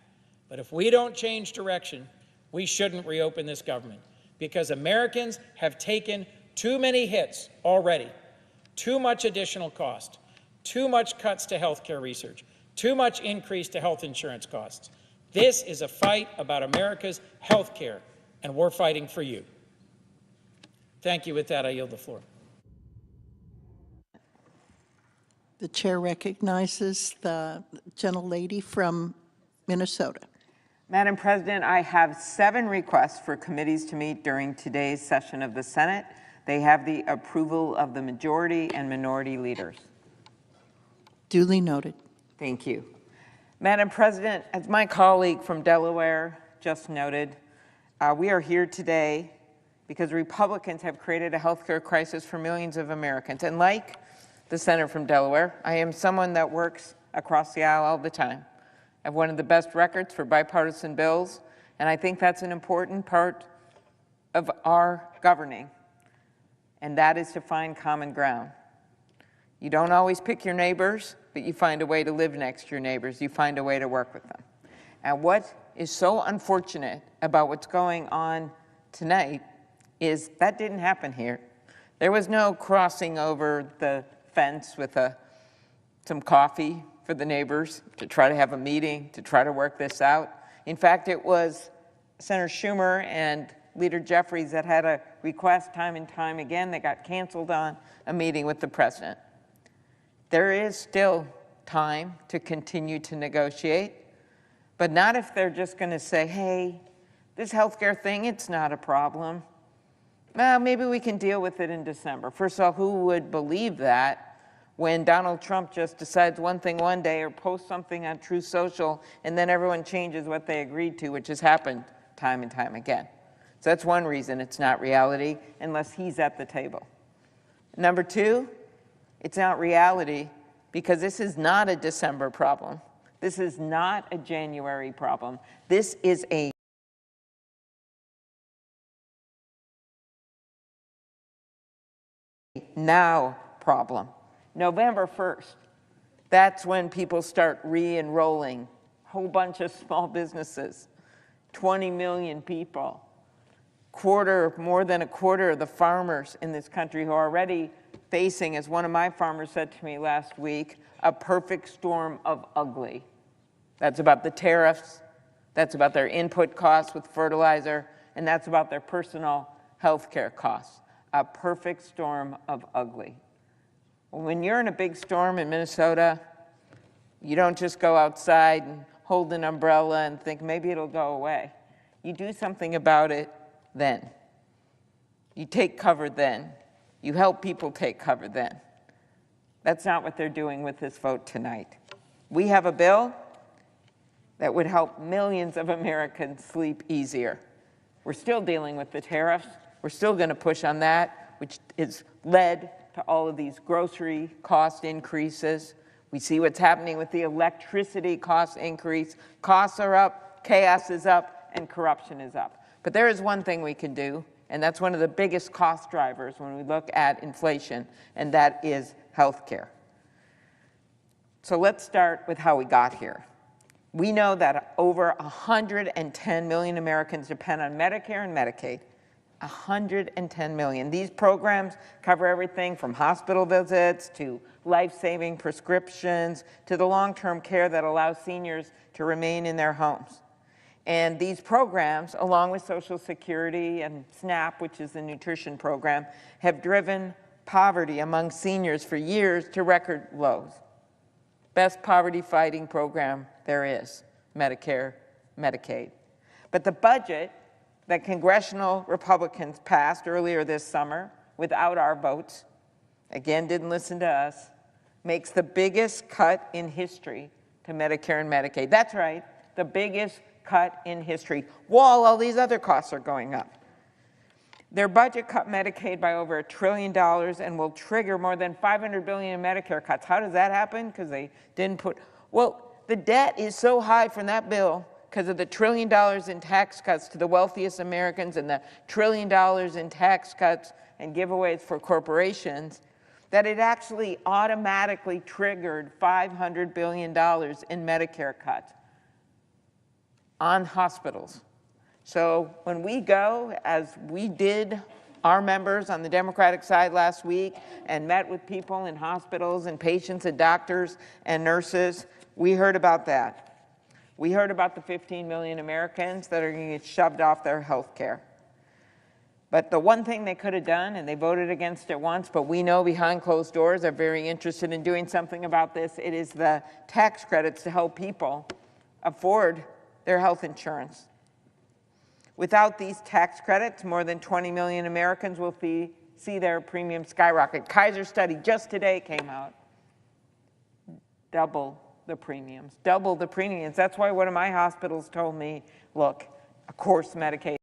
But if we don't change direction, we shouldn't reopen this government, because Americans have taken too many hits already, too much additional cost, too much cuts to health care research, too much increase to health insurance costs. This is a fight about America's health care, and we're fighting for you. Thank you. With that, I yield the floor. The chair recognizes the gentlelady from Minnesota. Madam President, I have 7 requests for committees to meet during today's session of the Senate. They have the approval of the majority and minority leaders. Duly noted. Thank you. Madam President, as my colleague from Delaware just noted, we are here today because Republicans have created a healthcare crisis for millions of Americans. And like the senator from Delaware, I am someone that works across the aisle all the time. I have one of the best records for bipartisan bills, and I think that's an important part of our governing, and that is to find common ground. You don't always pick your neighbors, but you find a way to live next to your neighbors. You find a way to work with them. And what is so unfortunate about what's going on tonight is that didn't happen here. There was no crossing over the fence with some coffee for the neighbors to try to have a meeting, to try to work this out. In fact, it was Senator Schumer and Leader Jeffries that had a request time and time again that got canceled on a meeting with the president. There is still time to continue to negotiate, but not if they're just going to say, hey, this healthcare thing, it's not a problem. Well, maybe we can deal with it in December. First of all, who would believe that when Donald Trump just decides one thing one day or posts something on Truth Social and then everyone changes what they agreed to, which has happened time and time again. So that's one reason it's not reality unless he's at the table. Number 2, it's not reality because this is not a December problem. This is not a January problem. This is a now problem. November 1st, that's when people start re-enrolling. Whole bunch of small businesses, 20 million people. More than a quarter of the farmers in this country who are already facing, as one of my farmers said to me last week, a perfect storm of ugly. That's about the tariffs, that's about their input costs with fertilizer, and that's about their personal health care costs. A perfect storm of ugly. When you're in a big storm in Minnesota, you don't just go outside and hold an umbrella and think maybe it'll go away. You do something about it then. You take cover then. You help people take cover then. That's not what they're doing with this vote tonight. We have a bill that would help millions of Americans sleep easier. We're still dealing with the tariffs. We're still going to push on that, which has led to all of these grocery cost increases. We see what's happening with the electricity cost increase. Costs are up, chaos is up, and corruption is up. But there is one thing we can do, and that's one of the biggest cost drivers when we look at inflation, and that is health care. So let's start with how we got here. We know that over 110 million Americans depend on Medicare and Medicaid. 110 million. These programs cover everything from hospital visits to life-saving prescriptions to the long-term care that allows seniors to remain in their homes. And these programs, along with Social Security and SNAP, which is the nutrition program, have driven poverty among seniors for years to record lows. Best poverty-fighting program there is, Medicare, Medicaid. But the budget that congressional Republicans passed earlier this summer without our votes, again, didn't listen to us, makes the biggest cut in history to Medicare and Medicaid. That's right, the biggest cut in history, while all these other costs are going up. Their budget cut Medicaid by over $1 trillion and will trigger more than $500 billion in Medicare cuts. How does that happen? Because they didn't put, well, the debt is so high from that bill because of the $1 trillion in tax cuts to the wealthiest Americans and the $1 trillion in tax cuts and giveaways for corporations, that it actually automatically triggered $500 billion in Medicare cuts on hospitals. So when we go, as we did, our members on the Democratic side last week, and met with people in hospitals and patients and doctors and nurses, we heard about that. We heard about the 15 million Americans that are going to get shoved off their health care. But the one thing they could have done, and they voted against it once, but we know behind closed doors are very interested in doing something about this, it is the tax credits to help people afford their health insurance. Without these tax credits, more than 20 million Americans will see their premiums skyrocket. Kaiser study just today came out. Double the premiums, double the premiums. That's why one of my hospitals told me, look, of course Medicaid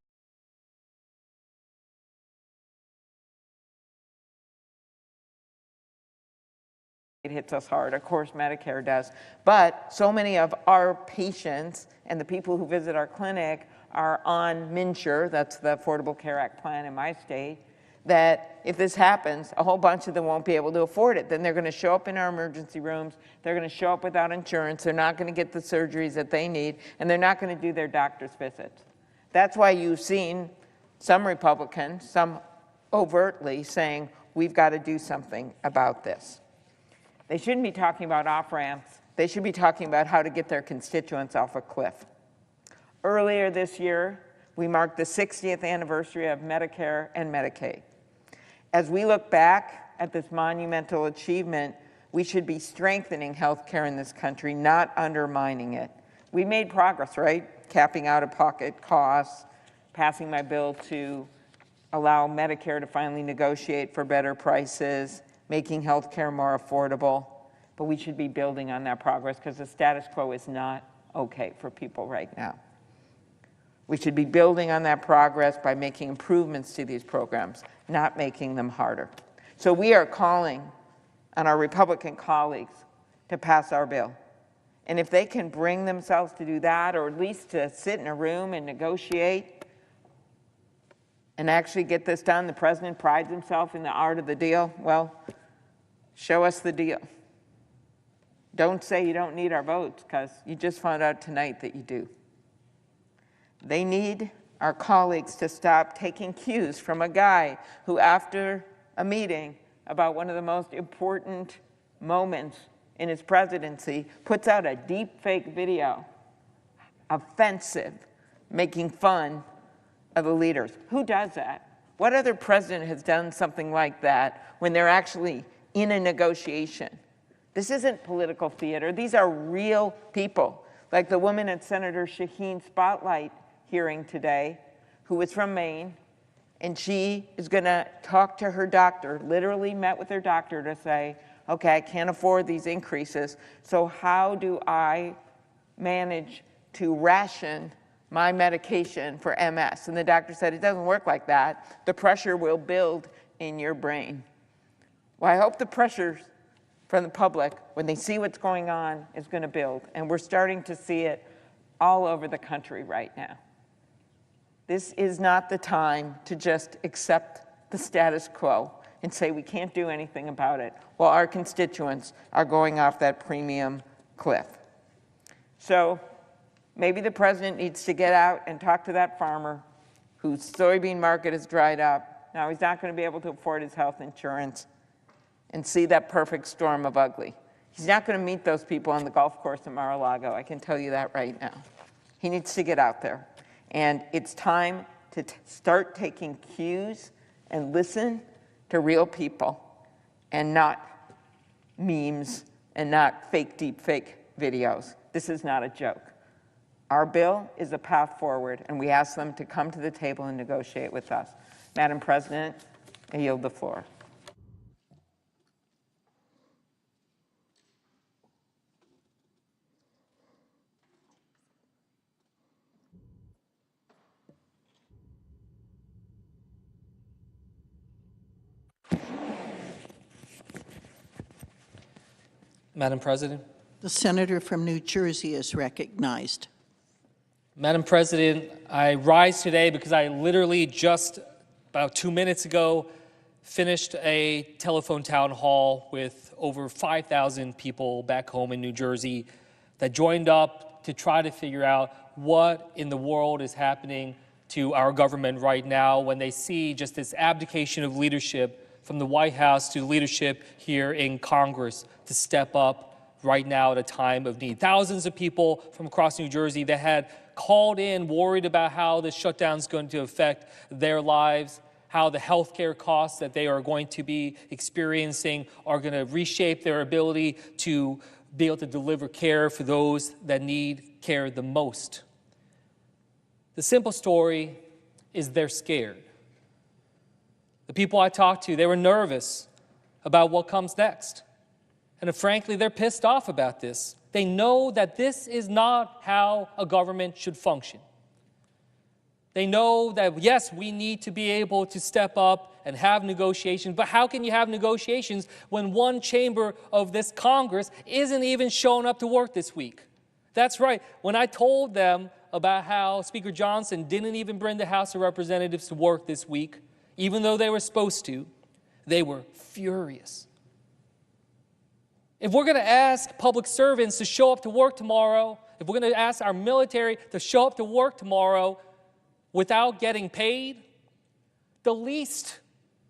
hits us hard. Of course, Medicare does. But so many of our patients and the people who visit our clinic are on MNsure, that's the Affordable Care Act plan in my state, that if this happens, a whole bunch of them won't be able to afford it. Then they're going to show up in our emergency rooms, they're going to show up without insurance, they're not going to get the surgeries that they need, and they're not going to do their doctor's visits. That's why you've seen some Republicans, some overtly saying, we've got to do something about this. They shouldn't be talking about off-ramps. They should be talking about how to get their constituents off a cliff. Earlier this year, we marked the 60th anniversary of Medicare and Medicaid. As we look back at this monumental achievement, we should be strengthening health care in this country, not undermining it. We made progress, right? Capping out-of-pocket costs, passing my bill to allow Medicare to finally negotiate for better prices, making health care more affordable. But we should be building on that progress because the status quo is not okay for people right now. We should be building on that progress by making improvements to these programs, not making them harder. So we are calling on our Republican colleagues to pass our bill. And if they can bring themselves to do that, or at least to sit in a room and negotiate and actually get this done, the president prides himself in the art of the deal, well, show us the deal. Don't say you don't need our votes, because you just found out tonight that you do. They need our colleagues to stop taking cues from a guy who, after a meeting about one of the most important moments in his presidency, puts out a deep fake video, offensive, making fun of the leaders. Who does that? What other president has done something like that when they're actually in a negotiation? This isn't political theater. These are real people, like the woman at Senator Shaheen's Spotlight hearing today, who was from Maine, and she is going to talk to her doctor, literally met with her doctor to say, okay, I can't afford these increases, so how do I manage to ration my medication for MS? And the doctor said, it doesn't work like that. The pressure will build in your brain. Well, I hope the pressure from the public, when they see what's going on, is going to build. And we're starting to see it all over the country right now. This is not the time to just accept the status quo and say we can't do anything about it while our constituents are going off that premium cliff. So maybe the president needs to get out and talk to that farmer whose soybean market has dried up. Now he's not going to be able to afford his health insurance, and see that perfect storm of ugly. He's not going to meet those people on the golf course in Mar-a-Lago. I can tell you that right now. He needs to get out there. And it's time to start taking cues and listen to real people and not memes and not fake deep fake videos. This is not a joke. Our bill is a path forward, and we ask them to come to the table and negotiate with us. Madam President, I yield the floor. Madam President. The senator from New Jersey is recognized. Madam President, I rise today because I literally just about 2 minutes ago finished a telephone town hall with over 5,000 people back home in New Jersey that joined up to try to figure out what in the world is happening to our government right now when they see just this abdication of leadership from the White House to leadership here in Congress to step up right now at a time of need. Thousands of people from across New Jersey that had called in worried about how this shutdown is going to affect their lives how the healthcare costs that they are going to be experiencing are going to reshape their ability to be able to deliver care for those that need care the most. The simple story is they're scared. The people I talked to, they were nervous about what comes next. And frankly, they're pissed off about this. They know that this is not how a government should function. They know that, yes, we need to be able to step up and have negotiations, but how can you have negotiations when one chamber of this Congress isn't even showing up to work this week? That's right. When I told them about how Speaker Johnson didn't even bring the House of Representatives to work this week, even though they were supposed to, they were furious. If we're going to ask public servants to show up to work tomorrow, if we're going to ask our military to show up to work tomorrow without getting paid, the least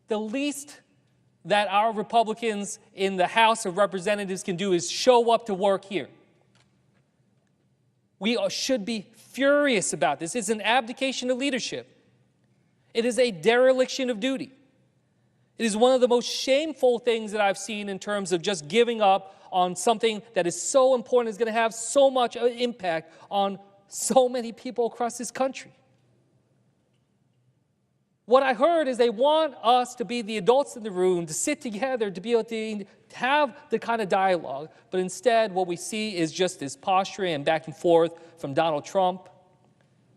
that our Republicans in the House of Representatives can do is show up to work here. We should be furious about this. It's an abdication of leadership. It is a dereliction of duty. It is one of the most shameful things that I've seen in terms of just giving up on something that is so important, is going to have so much impact on so many people across this country. What I heard is they want us to be the adults in the room, to sit together, to be able to have the kind of dialogue. But instead, what we see is just this posturing and back and forth from Donald Trump,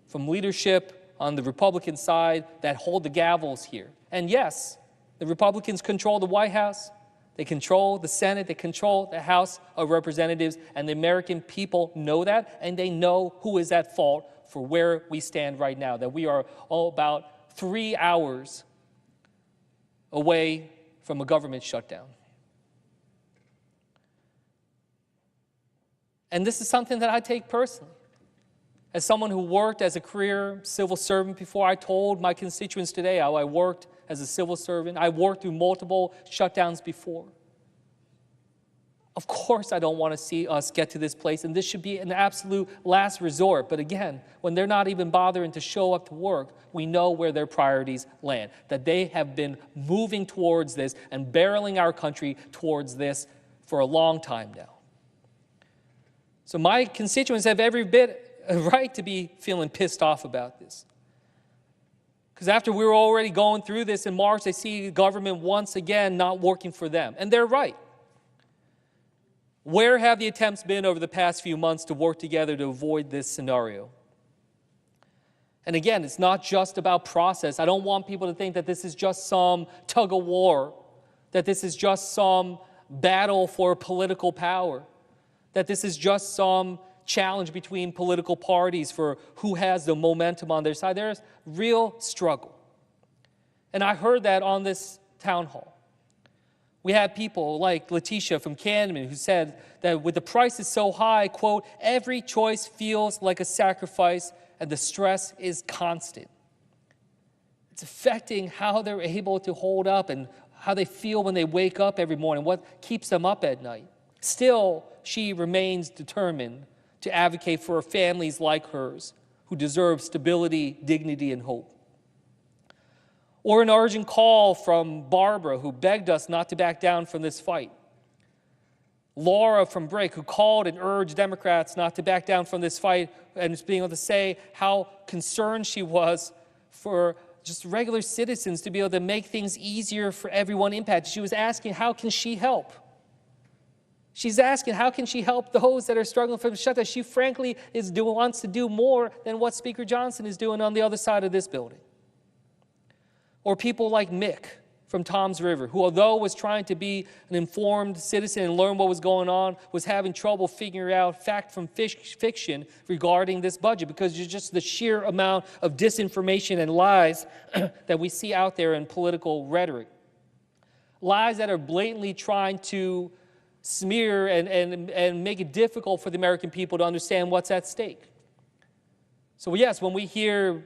from leadership on the Republican side that hold the gavels here. And yes, the Republicans control the White House, they control the Senate, they control the House of Representatives, and the American people know that, and they know who is at fault for where we stand right now, that we are all about 3 hours away from a government shutdown. And this is something that I take personally. As someone who worked as a career civil servant before, I told my constituents today how I worked as a civil servant. I worked through multiple shutdowns before. Of course, I don't want to see us get to this place, and this should be an absolute last resort. But again, when they're not even bothering to show up to work, we know where their priorities land, that they have been moving towards this and barreling our country towards this for a long time now. So my constituents have every bit a right to be feeling pissed off about this. Because after we were already going through this in March, they see government once again not working for them. And they're right. Where have the attempts been over the past few months to work together to avoid this scenario? And again, it's not just about process. I don't want people to think that this is just some tug of war, that this is just some battle for political power, that this is just some challenge between political parties for who has the momentum on their side. There's real struggle. And I heard that on this town hall. We had people like Letitia from Camden who said that with the prices so high, quote, every choice feels like a sacrifice and the stress is constant. It's affecting how they're able to hold up and how they feel when they wake up every morning, what keeps them up at night. Still, she remains determined to advocate for families like hers who deserve stability, dignity, and hope. Or an urgent call from Barbara, who begged us not to back down from this fight. Laura from Brick, who called and urged Democrats not to back down from this fight, and just being able to say how concerned she was for just regular citizens to be able to make things easier for everyone impacted. She was asking, how can she help? She's asking, how can she help those that are struggling from the shutdown? She frankly wants to do more than what Speaker Johnson is doing on the other side of this building. Or people like Mick from Toms River, who although was trying to be an informed citizen and learn what was going on, was having trouble figuring out fact from fiction regarding this budget because it's just the sheer amount of disinformation and lies that we see out there in political rhetoric. Lies that are blatantly trying to smear and make it difficult for the American people to understand what's at stake. So yes, when we hear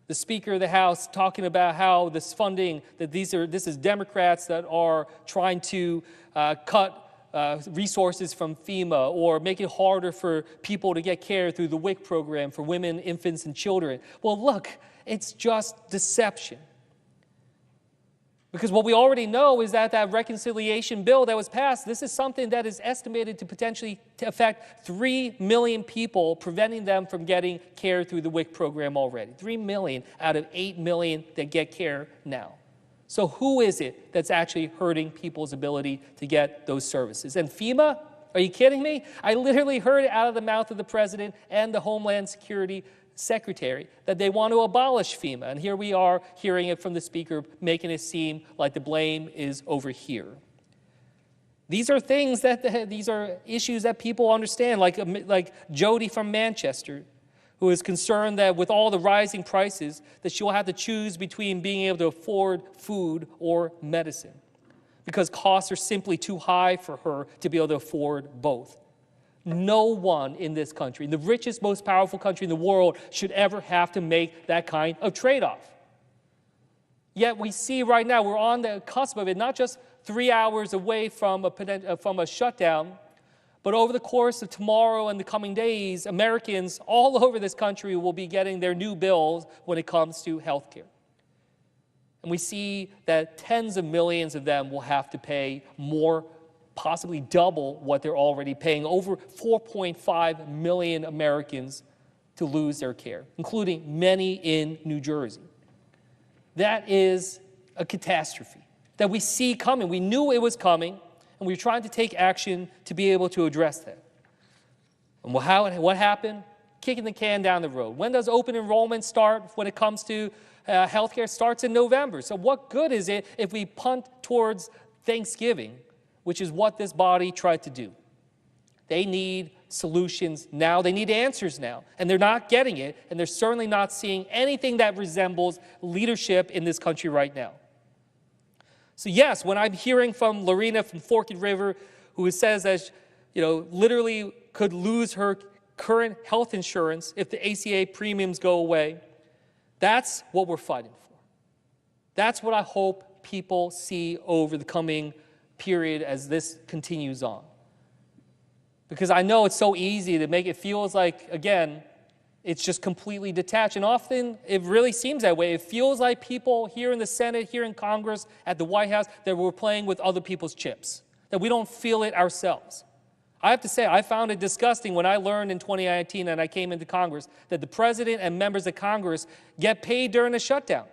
the Speaker of the House talking about how this funding, that this is Democrats that are trying to cut resources from FEMA or make it harder for people to get care through the WIC program for women, infants, and children. Well, look, it's just deception. Because what we already know is that that reconciliation bill that was passed, this is something that is estimated to potentially affect 3 million people, preventing them from getting care through the WIC program already. 3 million out of 8 million that get care now. So who is it that's actually hurting people's ability to get those services? And FEMA? Are you kidding me? I literally heard it out of the mouth of the president and the Homeland Security Secretary that they want to abolish FEMA. And here we are hearing it from the speaker, making it seem like the blame is over here. These are things these are issues that people understand, like Jody from Manchester, who is concerned that with all the rising prices, that she'll have to choose between being able to afford food or medicine, because costs are simply too high for her to be able to afford both. No one in this country, the richest, most powerful country in the world, should ever have to make that kind of trade-off. Yet we see right now, we're on the cusp of it, not just 3 hours away from a shutdown, but over the course of tomorrow and the coming days, Americans all over this country will be getting their new bills when it comes to health care. And we see that tens of millions of them will have to pay more, possibly double what they're already paying. Over 4.5 million Americans to lose their care, including many in New Jersey. That is a catastrophe that we see coming. We knew it was coming, and we were trying to take action to be able to address that. And what happened? Kicking the can down the road. When does open enrollment start when it comes to healthcare? Starts in November. So what good is it if we punt towards Thanksgiving, which is what this body tried to do? They need solutions now. They need answers now. And they're not getting it, and they're certainly not seeing anything that resembles leadership in this country right now. So yes, when I'm hearing from Lorena from Forked River, who says that, literally could lose her current health insurance if the ACA premiums go away, that's what we're fighting for. That's what I hope people see over the coming period as this continues on. Because I know it's so easy to make it feels like, again, it's just completely detached. And often it really seems that way. It feels like people here in the Senate, here in Congress, at the White House, that we're playing with other people's chips, that we don't feel it ourselves. I have to say, I found it disgusting when I learned in 2019 and I came into Congress that the president and members of Congress get paid during a shutdown,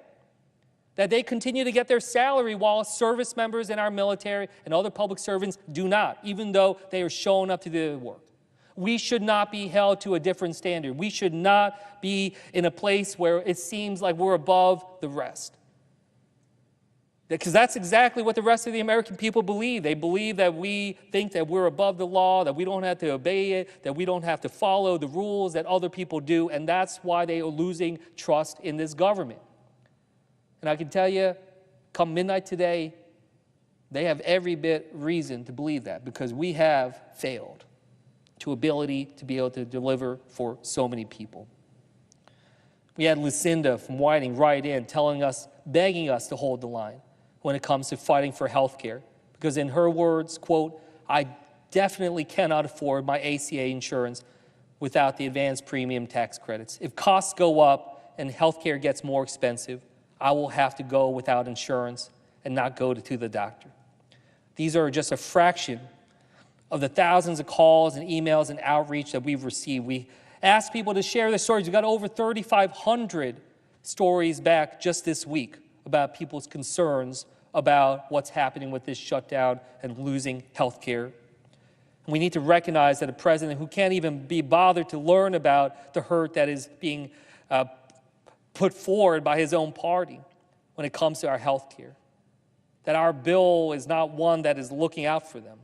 that they continue to get their salary while service members in our military and other public servants do not, even though they are showing up to do the work. We should not be held to a different standard. We should not be in a place where it seems like we're above the rest. Because that's exactly what the rest of the American people believe. They believe that we think that we're above the law, that we don't have to obey it, that we don't have to follow the rules that other people do, and that's why they are losing trust in this government. And I can tell you, come midnight today, they have every bit reason to believe that, because we have failed to ability to be able to deliver for so many people. We had Lucinda from Whiting write in telling us, begging us to hold the line when it comes to fighting for health care. Because in her words, quote, I definitely cannot afford my ACA insurance without the advanced premium tax credits. If costs go up and health care gets more expensive, I will have to go without insurance and not go to the doctor. These are just a fraction of the thousands of calls and emails and outreach that we've received. We asked people to share their stories. We got over 3,500 stories back just this week about people's concerns about what's happening with this shutdown and losing health care. We need to recognize that a president who can't even be bothered to learn about the hurt that is being put forward by his own party when it comes to our health care, that our bill is not one that is looking out for them.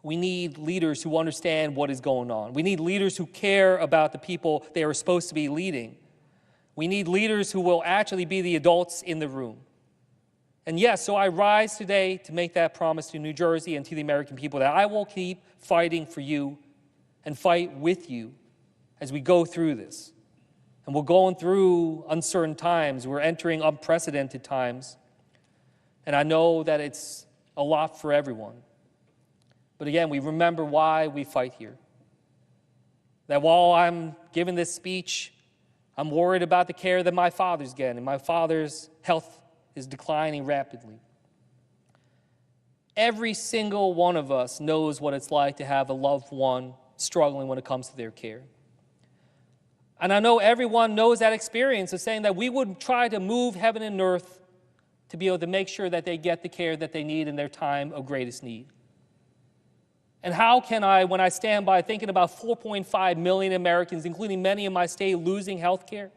We need leaders who understand what is going on. We need leaders who care about the people they are supposed to be leading. We need leaders who will actually be the adults in the room. And yes, so I rise today to make that promise to New Jersey and to the American people that I will keep fighting for you and fight with you as we go through this. And we're going through uncertain times. We're entering unprecedented times. And I know that it's a lot for everyone. But again, we remember why we fight here. That while I'm giving this speech, I'm worried about the care that my father's getting, my father's health is declining rapidly. Every single one of us knows what it's like to have a loved one struggling when it comes to their care. And I know everyone knows that experience of saying that we would try to move heaven and earth to be able to make sure that they get the care that they need in their time of greatest need. And how can I, when I stand by thinking about 4.5 million Americans, including many in my state, losing health care,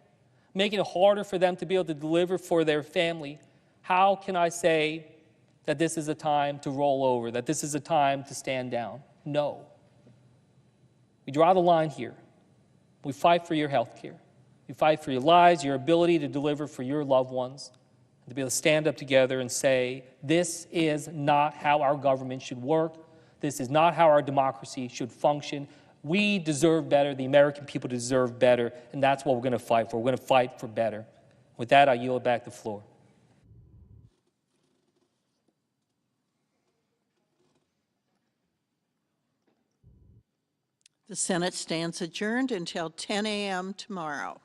making it harder for them to be able to deliver for their family, how can I say that this is a time to roll over, that this is a time to stand down? No. We draw the line here. We fight for your health care. We fight for your lives, your ability to deliver for your loved ones, and to be able to stand up together and say, this is not how our government should work. This is not how our democracy should function. We deserve better. The American people deserve better, and that's what we're going to fight for. We're going to fight for better. With that, I yield back the floor. The Senate stands adjourned until 10 a.m. tomorrow.